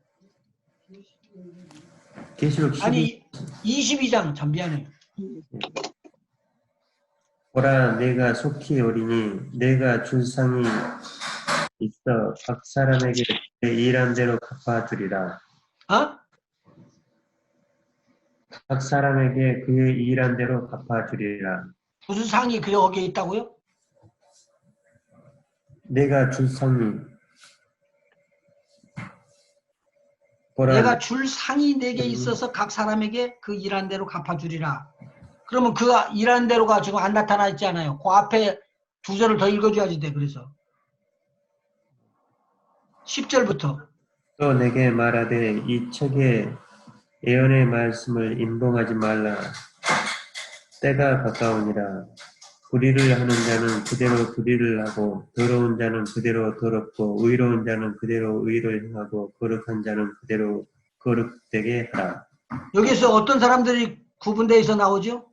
Speaker 5: 계시록 12.
Speaker 1: 아니 22장 참 미안해요.
Speaker 5: 보라 내가 속히 오리니 내가 줄 상이 있어 각 사람에게 그의 일한 대로 갚아주리라.
Speaker 1: 어?
Speaker 5: 각 사람에게 그의 일한 대로 갚아주리라.
Speaker 1: 무슨 상이 그 여기에 있다고요?
Speaker 5: 내가 줄 상이 보라
Speaker 1: 내가 줄 상이 내게 있어서 각 사람에게 그 일한 대로 갚아주리라. 그러면 그 일한 대로가 지금 안 나타나 있지 않아요. 그 앞에 두 절을 더 읽어줘야지 돼. 그래서 10절부터
Speaker 5: 또 내게 말하되 이 책에 예언의 말씀을 인봉하지 말라. 때가 가까우니라. 불의를 하는 자는 그대로 불의를 하고 더러운 자는 그대로 더럽고 의로운 자는 그대로 의를 행하고 거룩한 자는 그대로 거룩되게 하라.
Speaker 1: 여기서 어떤 사람들이 구분되어서 나오죠?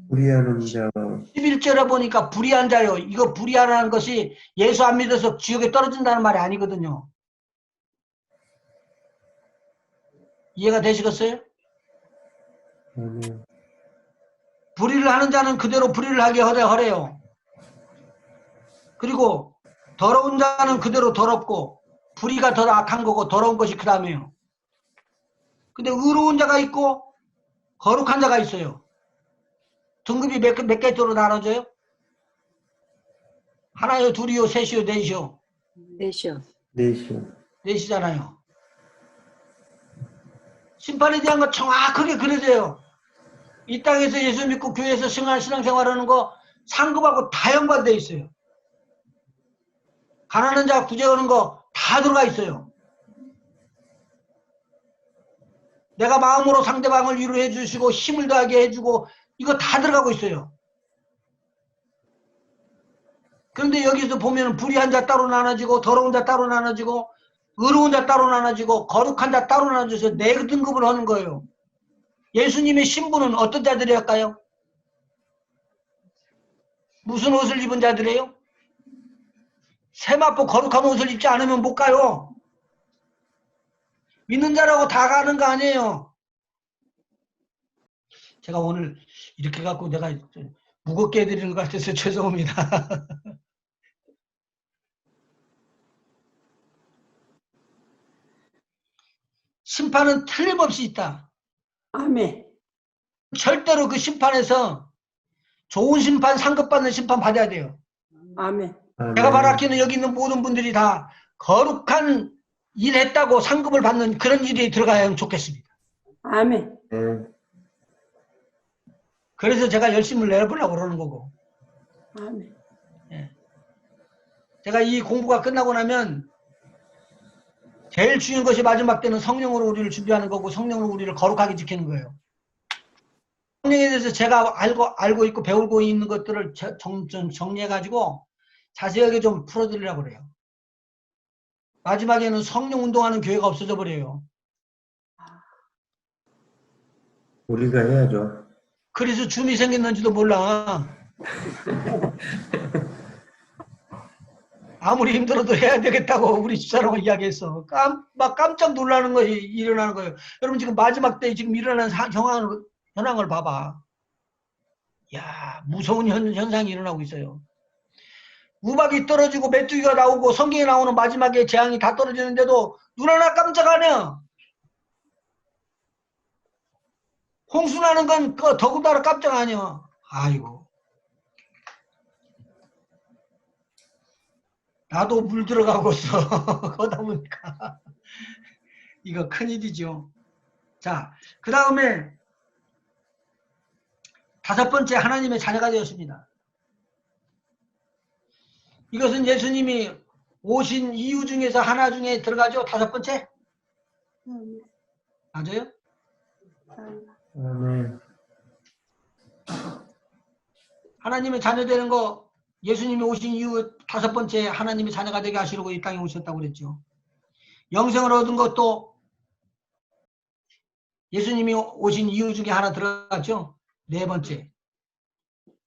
Speaker 5: 불의하는 자
Speaker 1: 11절에 보니까 불의한 자요. 이거 불의하라는 것이 예수 안 믿어서 지옥에 떨어진다는 말이 아니거든요. 이해가 되시겠어요?
Speaker 5: 아멘.
Speaker 1: 불의를 하는 자는 그대로 불의를 하게 하래요. 그리고 더러운 자는 그대로 더럽고 불의가 더 악한 거고 더러운 것이 그 다음에요. 근데 의로운 자가 있고 거룩한 자가 있어요. 등급이 몇 개로 나눠져요? 하나요, 둘이요, 셋이요, 넷이요?
Speaker 3: 넷이요.
Speaker 5: 넷이요.
Speaker 1: 넷이잖아요. 심판에 대한 거 정확하게 그려져요. 이 땅에서 예수 믿고 교회에서 신앙생활하는 거 상급하고 다 연관되어 있어요. 가난한 자 구제하는 거 다 들어가 있어요. 내가 마음으로 상대방을 위로해 주시고 힘을 더하게 해주고 이거 다 들어가고 있어요. 그런데 여기서 보면 불의한 자 따로 나눠지고 더러운 자 따로 나눠지고 의로운 자 따로 나눠지고 거룩한 자 따로 나눠져서 네 등급을 하는 거예요. 예수님의 신부는 어떤 자들이었까요? 무슨 옷을 입은 자들이에요? 세마포 거룩한 옷을 입지 않으면 못 가요. 믿는 자라고 다 가는 거 아니에요. 제가 오늘 이렇게 갖고 내가 무겁게 해드리는 것 같아서 죄송합니다. 심판은 틀림없이 있다.
Speaker 3: 아멘.
Speaker 1: 절대로 그 심판에서 좋은 심판, 상급받는 심판 받아야 돼요.
Speaker 3: 아멘.
Speaker 1: 제가 바라기는 여기 있는 모든 분들이 다 거룩한 일 했다고 상급을 받는 그런 일이 들어가야 좋겠습니다.
Speaker 3: 아멘.
Speaker 5: 네.
Speaker 1: 그래서 제가 열심을 내보려고 그러는 거고.
Speaker 3: 아멘.
Speaker 1: 제가 이 공부가 끝나고 나면 제일 중요한 것이 마지막 때는 성령으로 우리를 준비하는 거고 성령으로 우리를 거룩하게 지키는 거예요. 성령에 대해서 제가 알고 있고 배우고 있는 것들을 정리해가지고 자세하게 좀 풀어드리려고 그래요. 마지막에는 성령 운동하는 교회가 없어져 버려요.
Speaker 5: 우리가 해야죠.
Speaker 1: 그래서 줌이 생겼는지도 몰라. 아무리 힘들어도 해야 되겠다고 우리 집사람은 이야기했어. 막 깜짝 놀라는 것이 일어나는 거예요. 여러분 지금 마지막 때 지금 일어나는 현황을 봐봐. 야, 무서운 현상이 일어나고 있어요. 우박이 떨어지고 메뚜기가 나오고 성경에 나오는 마지막에 재앙이 다 떨어지는데도 눈 하나 깜짝 안 해요. 홍수 나는 건 더군다나 깜짝 안 해요. 아이고. 나도 물 들어가고 있어. 그러다 보니까. 이거 큰일이죠. 자, 그 다음에 5번째 하나님의 자녀가 되었습니다. 이것은 예수님이 오신 이유 중에서 하나 중에 들어가죠. 5번째? 맞아요?
Speaker 5: 아멘.
Speaker 1: 하나님의 자녀 되는 거 예수님이 오신 이후 5번째 하나님의 자녀가 되게 하시려고 이 땅에 오셨다고 그랬죠. 영생을 얻은 것도 예수님이 오신 이유 중에 하나 들어갔죠. 4번째.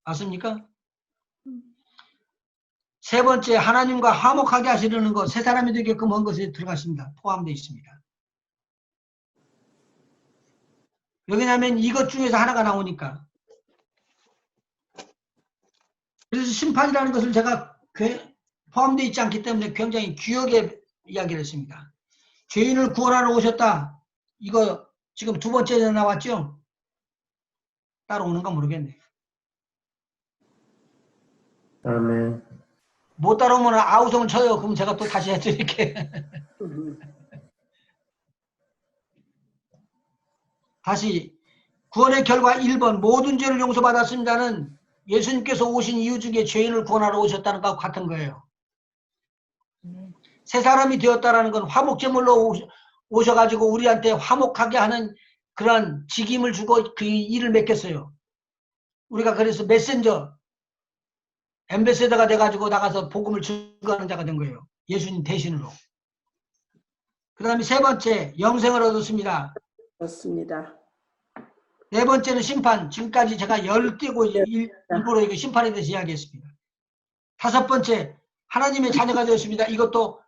Speaker 1: 맞습니까? 3번째 하나님과 화목하게 하시려는 것, 새 사람이 되게끔 한 것에 들어갔습니다. 포함되어 있습니다. 왜냐하면 이것 중에서 하나가 나오니까. 그래서 심판이라는 것을 제가 포함되어 있지 않기 때문에 굉장히 귀하게 이야기를 했습니다. 죄인을 구원하러 오셨다. 이거 지금 2번째에 나왔죠? 따라오는가 모르겠네.
Speaker 5: 아멘.
Speaker 1: 못 따라오면 아우성을 쳐요. 그럼 제가 또 다시 해드릴게. 다시 구원의 결과 1번 모든 죄를 용서받았습니다는 예수님께서 오신 이유 중에 죄인을 구원하러 오셨다는 것과 같은 거예요. 새 사람이 되었다라는 건 화목제물로 오셔가지고 우리한테 화목하게 하는 그런 직임을 주고 그 일을 맡겼어요. 우리가 그래서 메신저, 엠베세더가 돼가지고 나가서 복음을 증거하는 자가 된 거예요. 예수님 대신으로. 그 다음에 3번째 영생을 얻었습니다.
Speaker 3: 그렇습니다.
Speaker 1: 4번째는 심판. 지금까지 제가 열띄고 일부러 이거 심판에 대해서 이야기했습니다. 5번째 하나님의 자녀가 되었습니다. 이것도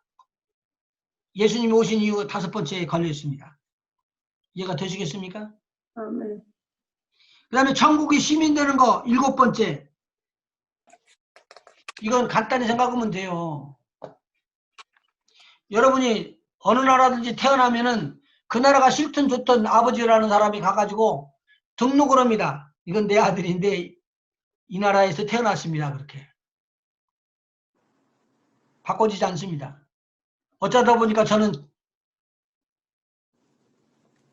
Speaker 1: 예수님이 오신 이후 5번째에 걸려 있습니다. 이해가 되시겠습니까?
Speaker 3: 아멘.
Speaker 1: 그 다음에 천국이 시민 되는 거 7번째. 이건 간단히 생각하면 돼요. 여러분이 어느 나라든지 태어나면은 그 나라가 싫든 좋든 아버지라는 사람이 가가지고 등록을 합니다. 이건 내 아들인데 이 나라에서 태어났습니다. 그렇게. 바꿔지지 않습니다. 어쩌다 보니까 저는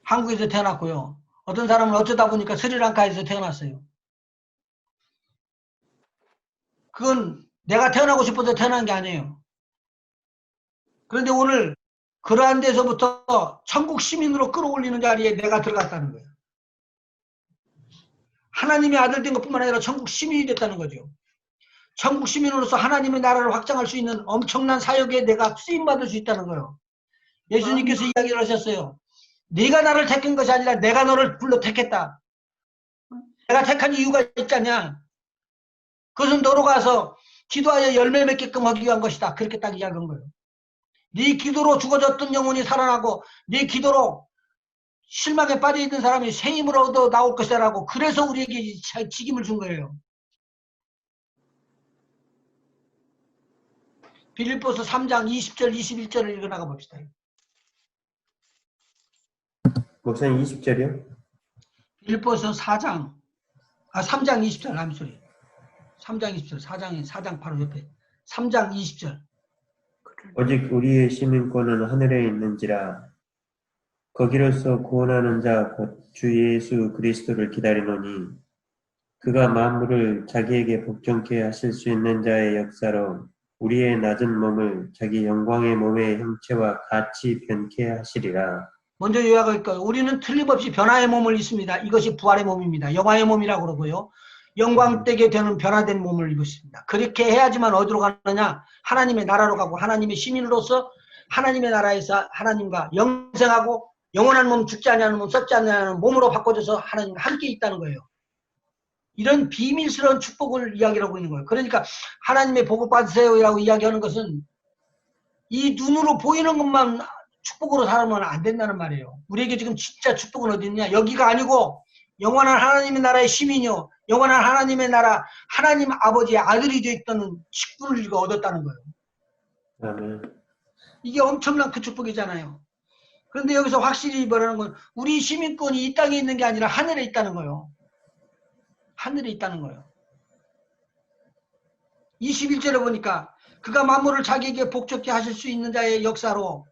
Speaker 1: 한국에서 태어났고요. 어떤 사람은 어쩌다 보니까 스리랑카에서 태어났어요. 그건 내가 태어나고 싶어서 태어난 게 아니에요. 그런데 오늘 그러한 데서부터 천국 시민으로 끌어올리는 자리에 내가 들어갔다는 거예요. 하나님의 아들 된 것뿐만 아니라 천국 시민이 됐다는 거죠. 천국 시민으로서 하나님의 나라를 확장할 수 있는 엄청난 사역에 내가 쓰임받을 수 있다는 거예요. 예수님께서 이야기를 하셨어요. 네가 나를 택한 것이 아니라 내가 너를 불러 택했다. 내가 택한 이유가 있잖냐. 그것은 너로 가서 기도하여 열매 맺게끔 하기 위한 것이다. 그렇게 딱 이야기한 거예요. 네 기도로 죽어졌던 영혼이 살아나고 네 기도로 실망에 빠져있는 사람이 새 힘을 얻어 나올 것이라고 그래서 우리에게 직임을 준 거예요. 빌립보서 3장 20절 21절을 읽어나가 봅시다.
Speaker 5: 목사님 20절이요?
Speaker 1: 빌립보서 3장 20절 암소리 3장 20절 4장 바로 옆에 3장 20절
Speaker 5: 오직 우리의 시민권은 하늘에 있는지라 거기로서 구원하는 자 곧 주 예수 그리스도를 기다리노니 그가 만물을 자기에게 복종케 하실 수 있는 자의 역사로 우리의 낮은 몸을 자기 영광의 몸의 형체와 같이 변케 하시리라.
Speaker 1: 먼저 요약할까요? 우리는 틀림없이 변화의 몸을 입습니다. 이것이 부활의 몸입니다. 영화의 몸이라고 그러고요. 영광되게 되는 변화된 몸을 입으십니다. 그렇게 해야지만 어디로 가느냐? 하나님의 나라로 가고 하나님의 시민으로서 하나님의 나라에서 하나님과 영생하고 영원한 몸, 죽지 않냐는 몸, 썩지 않냐는 몸으로 바꿔줘서 하나님과 함께 있다는 거예요. 이런 비밀스러운 축복을 이야기하고 있는 거예요. 그러니까 하나님의 복을 받으세요라고 이야기하는 것은 이 눈으로 보이는 것만 축복으로 살면 안 된다는 말이에요. 우리에게 지금 진짜 축복은 어디 있냐? 여기가 아니고 영원한 하나님의 나라의 시민이요. 영원한 하나님의 나라, 하나님 아버지의 아들이 되었다는 직분을 우리가 얻었다는 거예요.
Speaker 5: 아멘.
Speaker 1: 이게 엄청난 그 축복이잖아요. 그런데 여기서 확실히 말하는 건 우리 시민권이 이 땅에 있는 게 아니라 하늘에 있다는 거예요. 하늘에 있다는 거예요. 21절에 보니까 그가 만물을 자기에게 복종케 하실 수 있는 자의 역사로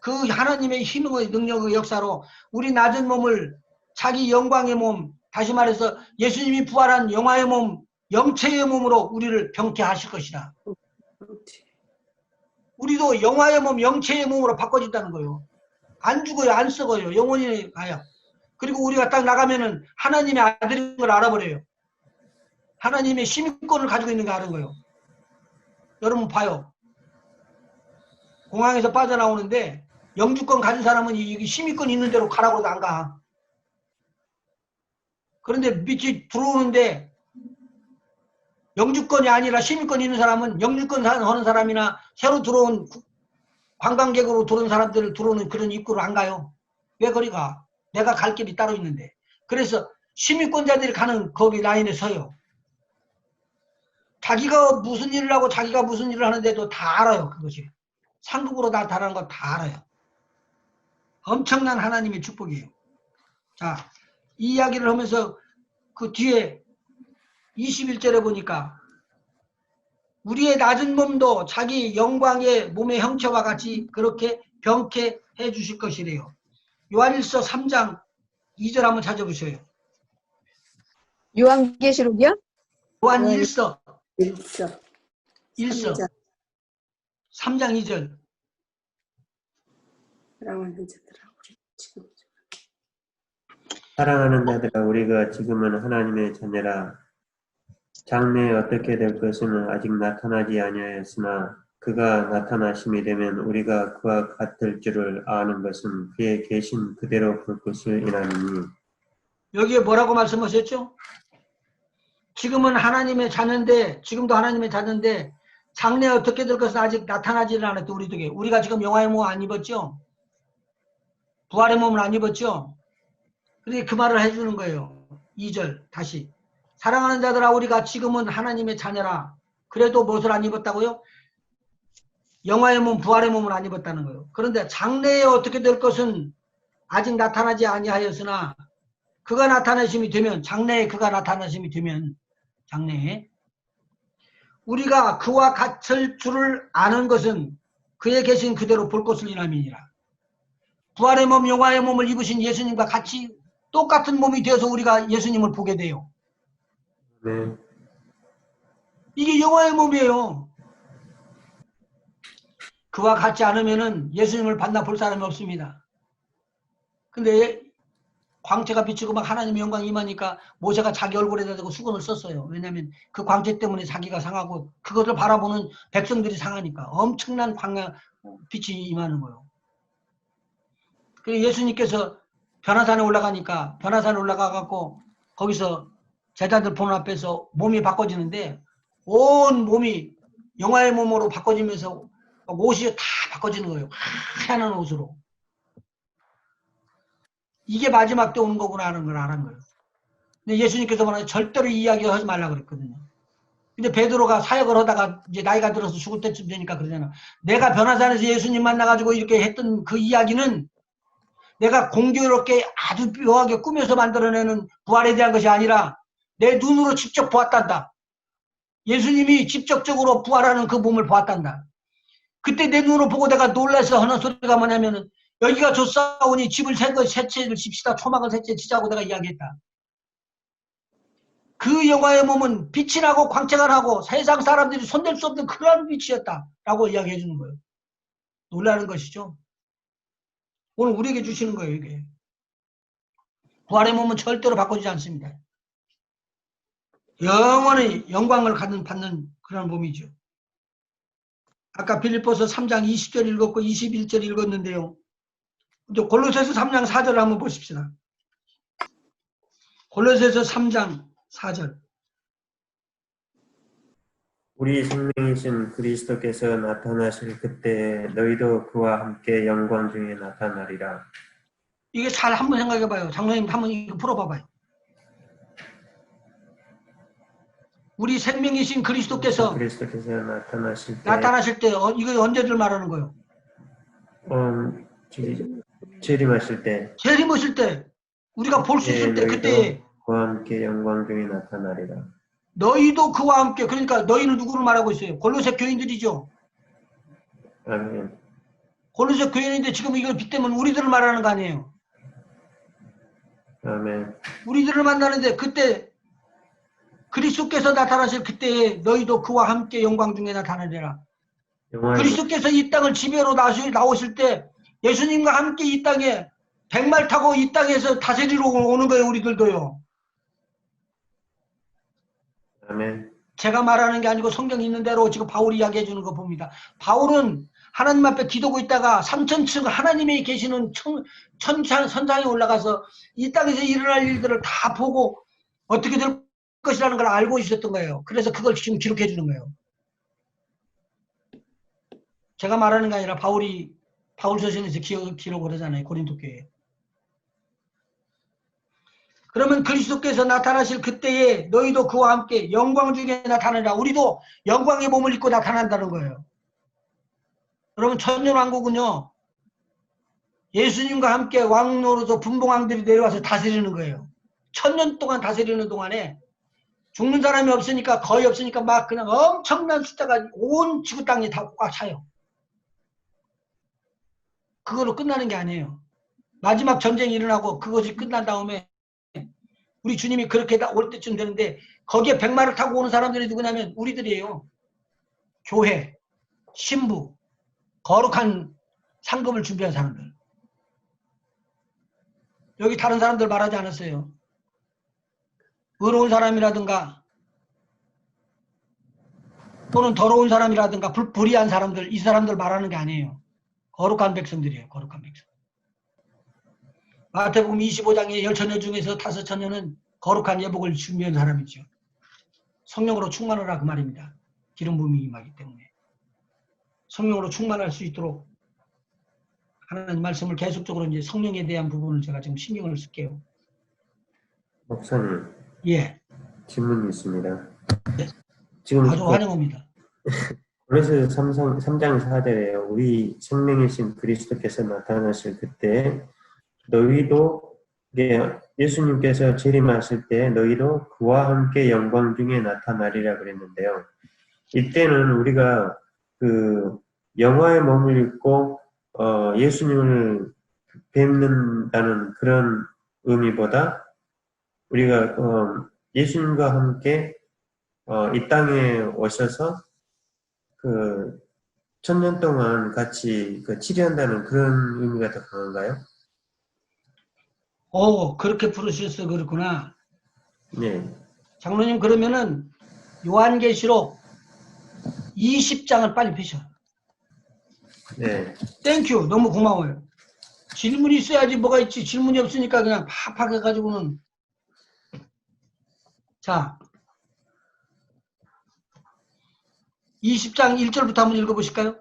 Speaker 1: 그 하나님의 힘의 능력의 역사로 우리 낮은 몸을 자기 영광의 몸, 다시 말해서 예수님이 부활한 영화의 몸, 영체의 몸으로 우리를 병케 하실 것이다. 우리도 영화의 몸, 영체의 몸으로 바꿔진다는 거예요. 안 죽어요. 안 썩어요. 영원히 가요. 그리고 우리가 딱 나가면은 하나님의 아들인 걸 알아버려요. 하나님의 시민권을 가지고 있는 걸 아는 거예요. 여러분 봐요. 공항에서 빠져나오는데 영주권 가진 사람은 이 시민권 있는 대로 가라고 해도 안 가. 그런데 밑이 들어오는데 영주권이 아니라 시민권이 있는 사람은 영주권 하는 사람이나 새로 들어온 관광객으로 들어온 사람들 들어오는 그런 입구로 안 가요. 왜 거리 가? 내가 갈 길이 따로 있는데. 그래서 시민권자들이 가는 거기 라인에 서요. 자기가 무슨 일을 하고 자기가 무슨 일을 하는데도 다 알아요. 그것이. 상급으로 나타나는 거 다 알아요. 엄청난 하나님의 축복이에요. 자, 이 이야기를 하면서 그 뒤에 21절에 보니까 우리의 낮은 몸도 자기 영광의 몸의 형체와 같이 그렇게 병케 해 주실 것이래요. 요한일서 3장 2절 한번 찾아보셔요.
Speaker 4: 요한계시록이요?
Speaker 1: 요한일서
Speaker 3: 1서
Speaker 1: 3장 2절.
Speaker 3: 사랑하는 자들아 우리 지금
Speaker 5: 사랑하는 자들아 우리가 지금은 하나님의 자녀라. 장래에 어떻게 될 것은 아직 나타나지 아니하였으나 그가 나타나심이 되면 우리가 그와 같을 줄을 아는 것은 그의 계신 그대로 볼 것을 인하니.
Speaker 1: 여기에 뭐라고 말씀하셨죠? 지금은 하나님의 자녀인데 지금도 하나님의 자녀인데 장래에 어떻게 될 것은 아직 나타나지는 않았대. 우리가 지금 영화의 몸 안 입었죠? 부활의 몸을 안 입었죠? 그런데 그 말을 해주는 거예요. 2절 다시. 사랑하는 자들아 우리가 지금은 하나님의 자녀라. 그래도 무엇을 안 입었다고요? 영화의 몸, 부활의 몸을 안 입었다는 거예요. 그런데 장래에 어떻게 될 것은 아직 나타나지 아니하였으나 그가 나타나심이 되면 장래에 그가 나타나심이 되면 장래에 우리가 그와 같을 줄을 아는 것은 그의 계신 그대로 볼 것을 인함이니라. 부활의 몸, 영화의 몸을 입으신 예수님과 같이 똑같은 몸이 되어서 우리가 예수님을 보게 돼요.
Speaker 5: 네.
Speaker 1: 이게 영화의 몸이에요. 그와 같지 않으면은 예수님을 만나 볼 사람이 없습니다. 근데 광채가 비치고 막 하나님의 영광이 임하니까 모세가 자기 얼굴에다 대고 수건을 썼어요. 왜냐하면 그 광채 때문에 자기가 상하고 그것을 바라보는 백성들이 상하니까 엄청난 광야 빛이 임하는 거예요. 그래서 예수님께서 변화산에 올라가니까 변화산에 올라가갖고 거기서 제자들 보는 앞에서 몸이 바꿔지는데 온 몸이 영화의 몸으로 바꿔지면서 옷이 다 바꿔지는 거예요. 하얀 옷으로. 이게 마지막 때 오는 거구나 하는 걸 알은 거예요. 근데 예수님께서 말하는 절대로 이 이야기 하지 말라 그랬거든요. 근데 베드로가 사역을 하다가 이제 나이가 들어서 죽을 때쯤 되니까 그러잖아. 내가 변화산에서 예수님 만나가지고 이렇게 했던 그 이야기는 내가 공교롭게 아주 묘하게 꾸며서 만들어내는 부활에 대한 것이 아니라 내 눈으로 직접 보았단다. 예수님이 직접적으로 부활하는 그 몸을 보았단다. 그때 내 눈으로 보고 내가 놀라서 하는 소리가 뭐냐면은 여기가 좋사오니 집을 세 채를 집시다. 초막을 세 채 지자고 내가 이야기했다. 그 영화의 몸은 빛이 나고 광채가 나고 세상 사람들이 손댈 수 없는 그러한 빛이었다라고 이야기해 주는 거예요. 놀라는 것이죠. 오늘 우리에게 주시는 거예요, 이게. 부활의 몸은 절대로 바꾸지 않습니다. 영원히 영광을 받는 그런 몸이죠. 아까 빌립보서 3장 20절 읽었고 21절 읽었는데요. 이제 골로새서 3장 4절을 한번 보십시다. 골로새서 3장 4절.
Speaker 5: 우리 생명이신 그리스도께서 나타나실 그때 너희도 그와 함께 영광 중에 나타나리라.
Speaker 1: 이게 잘 한번 생각해 봐요. 장로님 한번 이거 풀어봐봐요. 우리 생명이신 그리스도께서 나타나실 때 이거 언제를 말하는 거예요?
Speaker 5: 재림하실 때.
Speaker 1: 재림하실 때 우리가 볼 수 있을 때 그때
Speaker 5: 그와 함께 영광 중에 나타나리라.
Speaker 1: 너희도 그와 함께 그러니까 너희는 누구를 말하고 있어요? 골로새 교인들이죠.
Speaker 5: 아멘.
Speaker 1: 골로새 교인인데 지금 이걸 빗대면 우리들을 말하는 거 아니에요?
Speaker 5: 아멘.
Speaker 1: 우리들을 만나는데 그때 그리스도께서 나타나실 그때에 너희도 그와 함께 영광 중에 나타나리라. 그리스도께서 이 땅을 지배로 나오실 때 예수님과 함께 이 땅에 백말 타고 이 땅에서 다스리러 오는 거예요. 우리들도요.
Speaker 5: 아멘.
Speaker 1: 제가 말하는 게 아니고 성경에 있는 대로 지금 바울이 이야기해 주는 거 봅니다. 바울은 하나님 앞에 기도고 있다가 3000층 하나님이 계시는 선상에 올라가서 이 땅에서 일어날 일들을 다 보고 어떻게 될 것이라는 걸 알고 있었던 거예요. 그래서 그걸 지금 기록해 주는 거예요. 제가 말하는 게 아니라 바울서신에서 기록을 하잖아요. 고린도 교회에. 그러면 그리스도께서 나타나실 그때에 너희도 그와 함께 영광 중에 나타나리라. 우리도 영광의 몸을 입고 나타난다는 거예요. 여러분 천년왕국은요. 예수님과 함께 왕노로서 분봉왕들이 내려와서 다스리는 거예요. 1000년 동안 다스리는 동안에 죽는 사람이 없으니까 거의 없으니까 막 그냥 엄청난 숫자가 온 지구 땅에 다 꽉 차요. 그걸로 끝나는 게 아니에요. 마지막 전쟁이 일어나고 그것이 끝난 다음에 우리 주님이 그렇게 올 때쯤 되는데 거기에 백마를 타고 오는 사람들이 누구냐면 우리들이에요. 교회, 신부, 거룩한 상급을 준비한 사람들. 여기 다른 사람들 말하지 않았어요. 의로운 사람이라든가 또는 더러운 사람이라든가 불의한 사람들, 이 사람들 말하는 게 아니에요. 거룩한 백성들이에요. 거룩한 백성. 마태복음 25장의 10처녀 중에서 5처녀는 거룩한 예복을 준비한 사람이죠. 성령으로 충만하라 그 말입니다. 기름 부음이 임하기 때문에. 성령으로 충만할 수 있도록 하나님 말씀을 계속적으로 이제 성령에 대한 부분을 제가 지금 신경을 쓸게요.
Speaker 5: 목사님.
Speaker 1: 예.
Speaker 5: 질문이 있습니다.
Speaker 1: 네.
Speaker 5: 지금
Speaker 1: 아주 환영합니다.
Speaker 5: 골로새서 3장 4절에요. 우리 생명이신 그리스도께서 나타나실 그때 너희도 예수님께서 재림하실 때 너희도 그와 함께 영광 중에 나타나리라 그랬는데요. 이때는 우리가 그 영화의 몸을 입고 예수님을 뵙는다는 그런 의미보다 우리가 예수님과 함께 이 땅에 오셔서 그 1000년 동안 같이 치료한다는 그런 의미가 더 강한가요?
Speaker 1: 그렇게 부르셔서 그렇구나.
Speaker 5: 네.
Speaker 1: 장로님 그러면은 요한계시록 20장을 빨리 펴셔.
Speaker 5: 네.
Speaker 1: 땡큐. 너무 고마워요. 질문이 있어야지 뭐가 있지. 질문이 없으니까 그냥 팍팍 해가지고는. 자, 20장 1절부터 한번 읽어보실까요?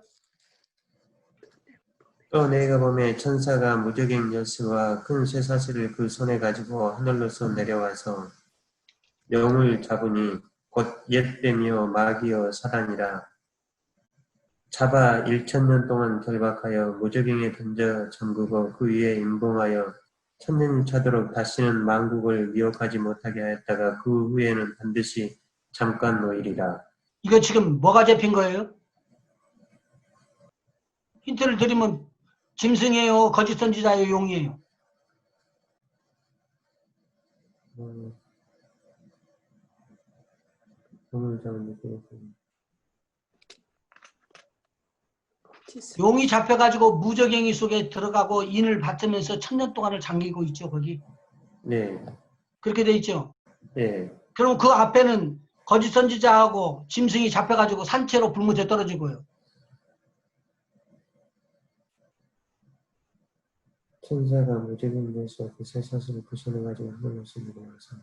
Speaker 5: 또 내가 보매 천사가 무적행 열쇠와 큰 쇠사슬을 그 손에 가지고 하늘로서 내려와서 영을 잡으니 곧 옛되며 마귀여 사단이라 잡아 1000년 동안 결박하여 무적행에 던져 잠그고 그 위에 임봉하여 1000년이 차도록 다시는 만국을 미혹하지 못하게 하였다가 그 후에는 반드시 잠깐 놓이리라.
Speaker 1: 이거 지금 뭐가 잡힌 거예요? 힌트를 드리면 짐승이에요, 거짓 선지자예요, 용이에요.
Speaker 5: 영을 잡은
Speaker 1: 용이 잡혀가지고 무적행위 속에 들어가고 인을 받으면서 1000년 동안을 잠기고 있죠, 거기.
Speaker 5: 네,
Speaker 1: 그렇게 돼 있죠.
Speaker 5: 네,
Speaker 1: 그럼 그 앞에는 거짓 선지자하고 짐승이 잡혀가지고 산채로 불못에 떨어지고요.
Speaker 5: 천사가 무적행 열쇠와 그 쇠사슬을 그 손에 가지고 하늘로서 내려와서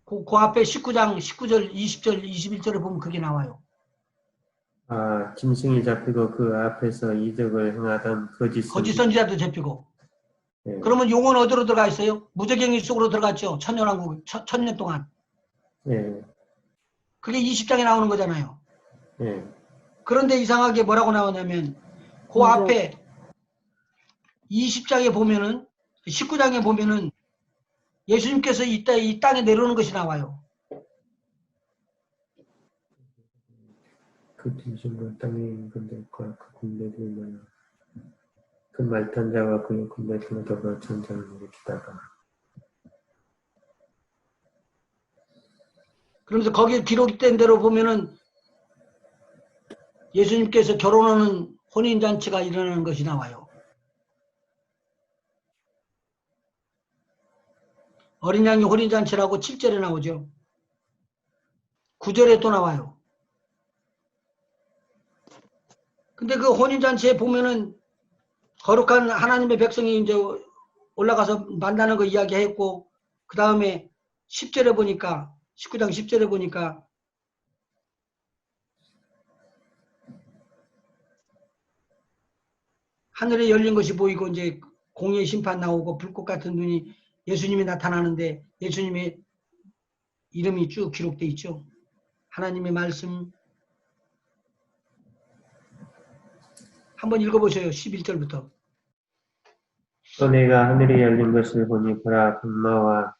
Speaker 1: 그 앞에 19장 19절, 20절, 21절에 보면 그게 나와요.
Speaker 5: 아, 짐승이 잡히고 그 앞에서 이적을 행하던 거짓
Speaker 1: 거짓
Speaker 5: 선지자.
Speaker 1: 선지자도 잡히고.
Speaker 5: 네,
Speaker 1: 그러면 용은 어디로 들어가 있어요? 무적행위 속으로 들어갔죠. 천년왕국, 천년 동안.
Speaker 5: 네,
Speaker 1: 그게 20장에 나오는 거잖아요.
Speaker 5: 네.
Speaker 1: 그런데 이상하게 뭐라고 나오냐면 그
Speaker 3: 맞아.
Speaker 1: 앞에 20장에 보면은 19장에 보면은 예수님께서 이 땅에 내려오는 것이 나와요.
Speaker 5: 그 짐승과 땅에 있는 것들과 그 군대들을 그 말탄 자와 그 군대들로 더불어 천장을 일으키다가
Speaker 1: 그러면서 거기에 기록된 대로 보면은 예수님께서 결혼하는 혼인잔치가 일어나는 것이 나와요. 어린 양이 혼인잔치라고 7절에 나오죠. 9절에 또 나와요. 근데 그 혼인잔치에 보면은 거룩한 하나님의 백성이 이제 올라가서 만나는 거 이야기했고, 그 다음에 10절에 보니까, 19장 10절에 보니까, 하늘에 열린 것이 보이고, 이제 공의 심판 나오고, 불꽃 같은 눈이 예수님이 나타나는데, 예수님의 이름이 쭉 기록돼 있죠. 하나님의 말씀. 한번 읽어보세요. 11절부터.
Speaker 5: 또 내가 하늘이 열린 것을 보니 보라 백마와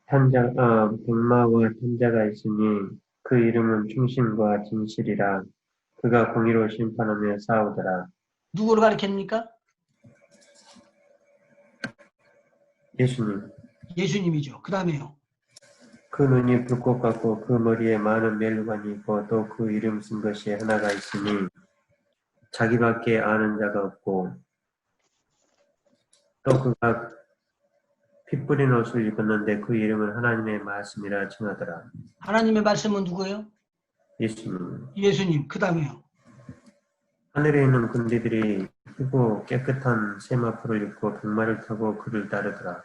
Speaker 5: 탄자가 있으니 그 이름은 충신과 진실이라 그가 공의로 심판하며 싸우더라.
Speaker 1: 누구를 가리킵니까?
Speaker 5: 예수님.
Speaker 1: 예수님이죠. 그 다음에요.
Speaker 5: 그 눈이 불꽃 같고 그 머리에 많은 멜루관이 있고 또 그 이름 쓴 것이 하나가 있으니 자기밖에 아는 자가 없고 또 그가 피 뿌린 옷을 입었는데 그 이름은 하나님의 말씀이라 칭하더라.
Speaker 1: 하나님의 말씀은 누구예요?
Speaker 5: 예수님.
Speaker 1: 예수님. 그 다음에요.
Speaker 5: 하늘에 있는 군대들이 크고 깨끗한 세마포를 입고 백마를 타고 그를 따르더라.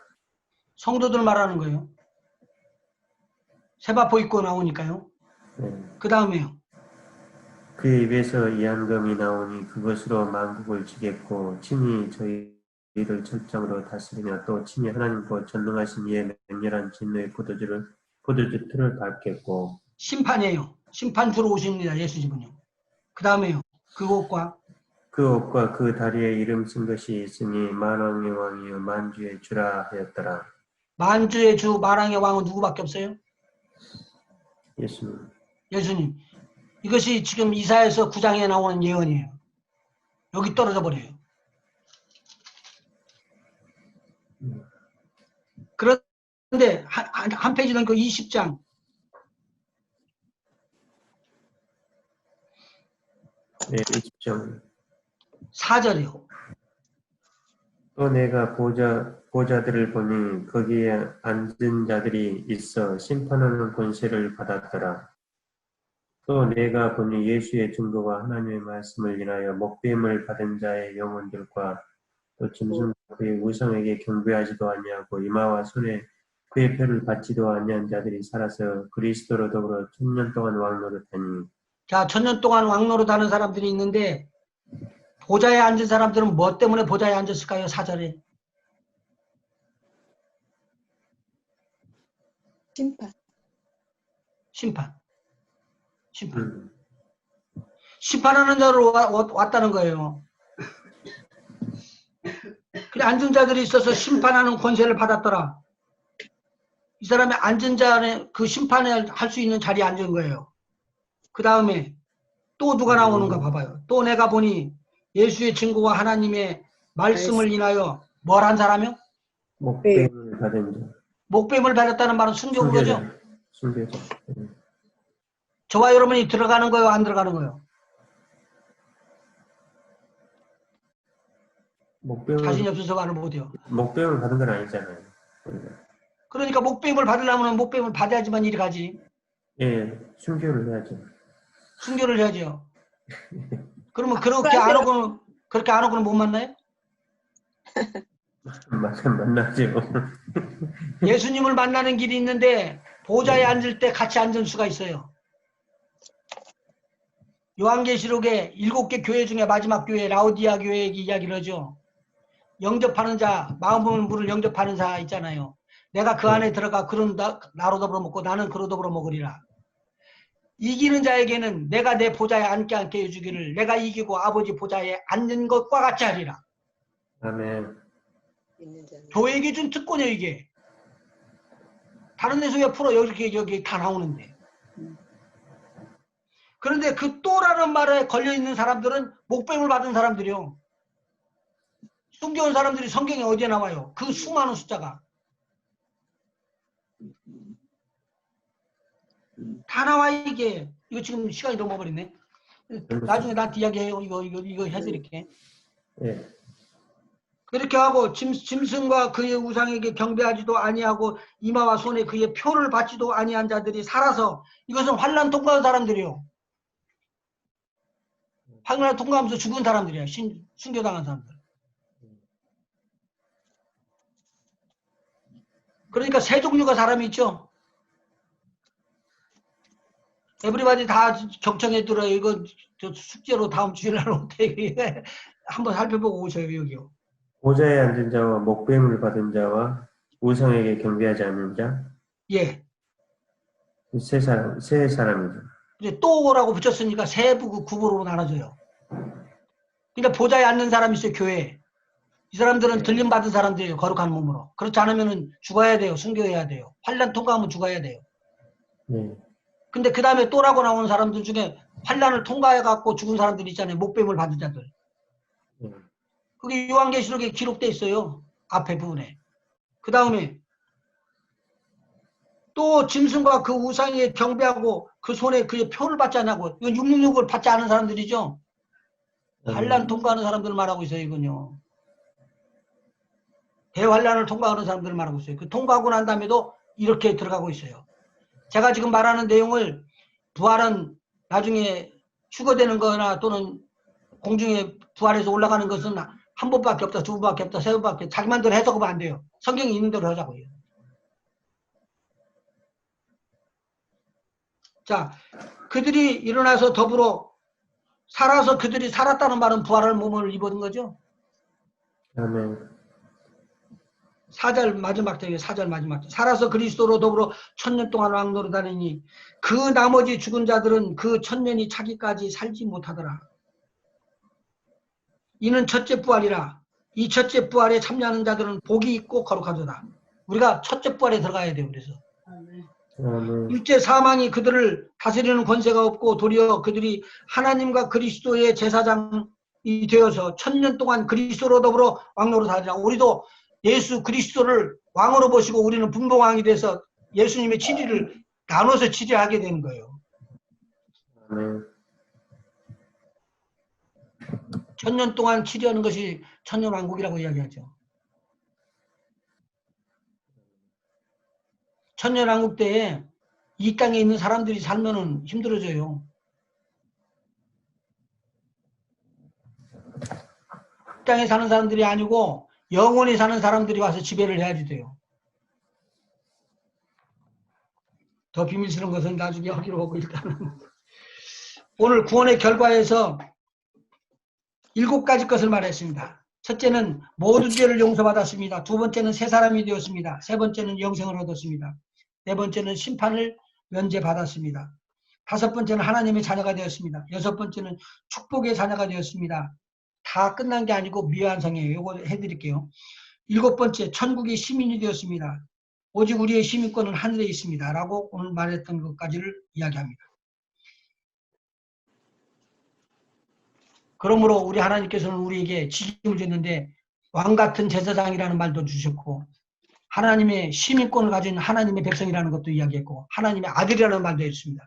Speaker 1: 성도들 말하는 거예요. 세바포 입고 나오니까요.
Speaker 5: 네.
Speaker 1: 그 다음에요.
Speaker 5: 그의 입에서 이한금이 나오니 그것으로 만국을 지겠고 친히 저희를 철장으로 다스리며 또 친히 하나님과 전능하신 이의 맹렬한 진노의 포도주 틀을 밟겠고
Speaker 1: 심판이에요. 심판주로 오십니다. 예수님은요. 그 다음에요. 그 옷과
Speaker 5: 그 옷과 그 다리에 이름 쓴 것이 있으니 만왕의 왕이요 만주의 주라 하였더라.
Speaker 1: 만주의 주 만왕의 왕은 누구밖에 없어요?
Speaker 5: 예수님.
Speaker 1: 예수님. 이것이 지금 이사야서 9장에 나오는 예언이에요. 여기 떨어져 버려요. 그런데 한 페이지는 그 20장
Speaker 5: 네, 20장.
Speaker 1: 4절이요.
Speaker 5: 또 내가 보좌들을 보니 거기에 앉은 자들이 있어 심판하는 권세를 받았더라. 또 내가 보니 예수의 증거와 하나님의 말씀을 인하여 목배임을 받은 자의 영혼들과 또 짐승 그의 우상에게 경배하지도 아니하고 이마와 손에 그의 표를 받지도 아니한 자들이 살아서 그리스도로 더불어 1000년 동안 왕노릇하니
Speaker 1: 자, 1000년 동안 왕노릇 하는 사람들이 있는데 보좌에 앉은 사람들은 뭐 때문에 보좌에 앉았을까요? 4절에.
Speaker 4: 심판.
Speaker 1: 심판. 심판.
Speaker 5: 음.
Speaker 1: 심판하는 자로 왔다는 거예요. 그래, 앉은 자들이 있어서 심판하는 권세를 받았더라. 이 사람이 앉은 자는 그 심판을 할 수 있는 자리에 앉은 거예요. 그 다음에 또 누가 나오는가 봐봐요. 또 내가 보니 예수의 증거와 하나님의 말씀을 인하여 뭘 한 사람이요?
Speaker 5: 목배임을 받은 자.
Speaker 1: 목배임을 받았다는 말은 순교인 거죠?
Speaker 5: 순교자.
Speaker 1: 저와 여러분이 들어가는 거예요? 안 들어가는 거예요? 자신이 없어서 말을 못해요.
Speaker 5: 목배임을 받은 건 아니잖아요.
Speaker 1: 그러니까 목배임을 받으려면 목배임을 받아야지만 일이 가지.
Speaker 5: 예, 순교를 해야죠.
Speaker 1: 순교를 해야죠. 그러면 그렇게 안 하고는 못 만나요?
Speaker 5: 만나죠.
Speaker 1: 예수님을 만나는 길이 있는데 보좌에 앉을 때 같이 앉을 수가 있어요. 요한계시록에 7개 교회 중에 마지막 교회 라오디아 교회 이야기를 하죠. 영접하는 자, 마음을 물을 영접하는 자 있잖아요. 내가 그 안에 들어가 그런 나로 더불어 먹고 나는 그로 더불어 먹으리라. 이기는 자에게는 내가 내 보좌에 앉게 해주기를 내가 이기고 아버지 보좌에 앉는 것과 같이 하리라.
Speaker 5: 아멘.
Speaker 4: 있는 자는.
Speaker 1: 교회에게 준 특권이에요 이게. 다른 데서 왜 풀어 여기 다 나오는데. 그런데 그 또라는 말에 걸려있는 사람들은 목배임을 받은 사람들이요. 숨겨온 사람들이 성경에 어디에 나와요? 그 수많은 숫자가. 다 나와 이게. 이거 지금 시간이 넘어버렸네. 나중에 나한테 이야기해요. 이거 해드릴게.
Speaker 5: 예.
Speaker 1: 그렇게 하고 짐승과 그의 우상에게 경배하지도 아니하고 이마와 손에 그의 표를 받지도 아니한 자들이 살아서 이것은 환난 통과한 사람들이요. 환난 통과하면서 죽은 사람들이야. 순교당한 사람들. 그러니까 세 종류가 사람이 있죠. 에브리바디 다 경청해 들어요. 이거 저 숙제로 다음 주에 어떻게 한번 살펴보고 오셔요. 여기요.
Speaker 5: 보좌에 앉은 자와 목배임을 받은 자와 우상에게 경배하지 않는 자.
Speaker 1: 예.
Speaker 5: 세 사람이죠.
Speaker 1: 이제 또라고 붙였으니까 세 구부로 나눠져요. 그러니까 보좌에 앉는 사람이 있어요. 교회에. 이 사람들은 들림 받은 사람들이에요. 거룩한 몸으로. 그렇지 않으면 죽어야 돼요. 순교해야 돼요. 환난 통과하면 죽어야 돼요.
Speaker 5: 네.
Speaker 1: 근데 그 다음에 또라고 나오는 사람들 중에 환난을 통과해갖고 죽은 사람들이 있잖아요. 목배임을 받은 자들.
Speaker 5: 네.
Speaker 1: 그게 요한계시록에 기록돼 있어요. 앞에 부분에. 그 다음에 또 짐승과 그 우상에 경배하고 그 손에 그의 표를 받지 않냐고. 이건 666을 받지 않은 사람들이죠. 환난 통과하는 사람들을 말하고 있어요. 이건요. 대환란을 통과하는 사람들을 말하고 있어요. 그 통과하고 난 다음에도 이렇게 들어가고 있어요. 제가 지금 말하는 내용을 부활은 나중에 휴거되는 거나 또는 공중에 부활해서 올라가는 것은 한 번밖에 없다, 두 번밖에 없다, 세 번밖에 없다. 자기 만대로 해석하면 안 돼요. 성경이 있는 대로 하자고요. 자, 그들이 일어나서 더불어 살아서 그들이 살았다는 말은 부활할 몸을 입은 거죠.
Speaker 5: 아멘.
Speaker 1: 4절 마지막 장에 4절 마지막 장. 살아서 그리스도로 더불어 1000년 동안 왕노릇하느니 그 나머지 죽은 자들은 그 1000년이 차기까지 살지 못하더라. 이는 첫째 부활이라. 이 첫째 부활에 참여하는 자들은 복이 있고 거룩하도다. 우리가 첫째 부활에 들어가야 돼요. 그래서
Speaker 5: 아멘.
Speaker 1: 일제 사망이 그들을 다스리는 권세가 없고 도리어 그들이 하나님과 그리스도의 제사장이 되어서 1000년 동안 그리스도로 더불어 왕노릇하리라. 우리도 예수 그리스도를 왕으로 보시고 우리는 분봉왕이 돼서 예수님의 치리를 나눠서 치리하게 되는 거예요.
Speaker 5: 아멘.
Speaker 1: 1000년 동안 치리하는 것이 천년왕국이라고 이야기하죠. 천년왕국 때에 이 땅에 있는 사람들이 살면은 힘들어져요. 이 땅에 사는 사람들이 아니고 영원히 사는 사람들이 와서 지배를 해야지 돼요. 더 비밀스러운 것은 나중에 하기로 하고 일단은 오늘 구원의 결과에서 7가지 것을 말했습니다. 첫째는 모든 죄를 용서받았습니다. 두 번째는 새 사람이 되었습니다. 세 번째는 영생을 얻었습니다. 네 번째는 심판을 면제받았습니다. 다섯 번째는 하나님의 자녀가 되었습니다. 여섯 번째는 축복의 자녀가 되었습니다. 다 끝난 게 아니고 미완성이에요. 이거 해드릴게요. 일곱 번째, 천국의 시민이 되었습니다. 오직 우리의 시민권은 하늘에 있습니다. 라고 오늘 말했던 것까지를 이야기합니다. 그러므로 우리 하나님께서는 우리에게 직임을 줬는데 왕같은 제사장이라는 말도 주셨고 하나님의 시민권을 가진 하나님의 백성이라는 것도 이야기했고 하나님의 아들이라는 말도 했습니다.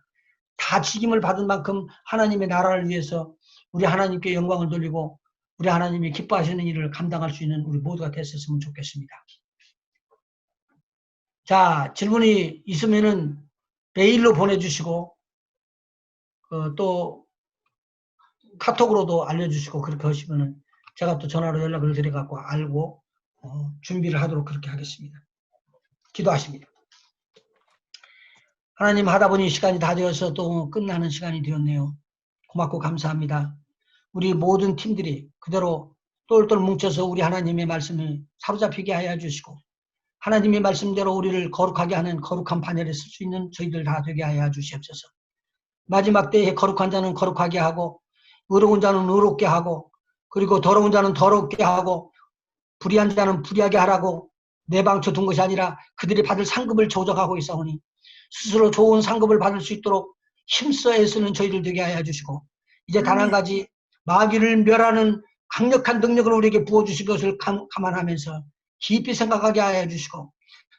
Speaker 1: 다 직임을 받은 만큼 하나님의 나라를 위해서 우리 하나님께 영광을 돌리고 우리 하나님이 기뻐하시는 일을 감당할 수 있는 우리 모두가 됐었으면 좋겠습니다. 자, 질문이 있으면은 메일로 보내주시고 또 카톡으로도 알려주시고 그렇게 하시면은 제가 또 전화로 연락을 드려갖고 알고 준비를 하도록 그렇게 하겠습니다. 기도하십니다. 하나님 하다 보니 시간이 다 되어서 또 끝나는 시간이 되었네요. 고맙고 감사합니다. 우리 모든 팀들이 그대로 똘똘 뭉쳐서 우리 하나님의 말씀을 사로잡히게 하여 주시고 하나님의 말씀대로 우리를 거룩하게 하는 거룩한 반열에 쓸 수 있는 저희들 다 되게 하여 주시옵소서. 마지막 때에 거룩한 자는 거룩하게 하고 의로운 자는 의롭게 하고 그리고 더러운 자는 더럽게 하고 불의한 자는 불의하게 하라고 내방쳐 둔 것이 아니라 그들이 받을 상급을 조정하고 있사오니 스스로 좋은 상급을 받을 수 있도록 힘써 애쓰는 저희들 되게 하여 주시고 이제 단 한 가지 마귀를 멸하는 강력한 능력을 우리에게 부어주신 것을 감안하면서 깊이 생각하게 하여 주시고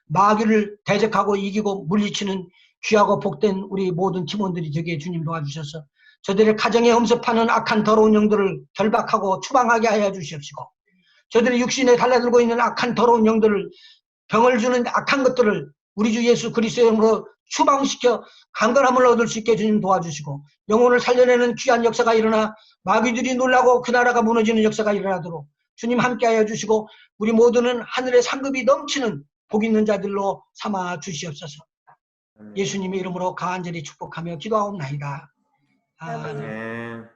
Speaker 1: 마귀를 대적하고 이기고 물리치는 귀하고 복된 우리 모든 팀원들이 되게 주님 도와주셔서 저들의 가정에 엄습하는 악한 더러운 영들을 결박하고 추방하게 하여 주시옵시고 저들의 육신에 달라들고 있는 악한 더러운 영들을 병을 주는 악한 것들을 우리 주 예수 그리스도의 이름으로 추방시켜 강건함을 얻을 수 있게 주님 도와주시고 영혼을 살려내는 귀한 역사가 일어나 마귀들이 놀라고 그 나라가 무너지는 역사가 일어나도록 주님 함께하여 주시고 우리 모두는 하늘의 상급이 넘치는 복 있는 자들로 삼아 주시옵소서. 예수님의 이름으로 간절히 축복하며 기도하옵나이다. 아멘.
Speaker 5: 아멘.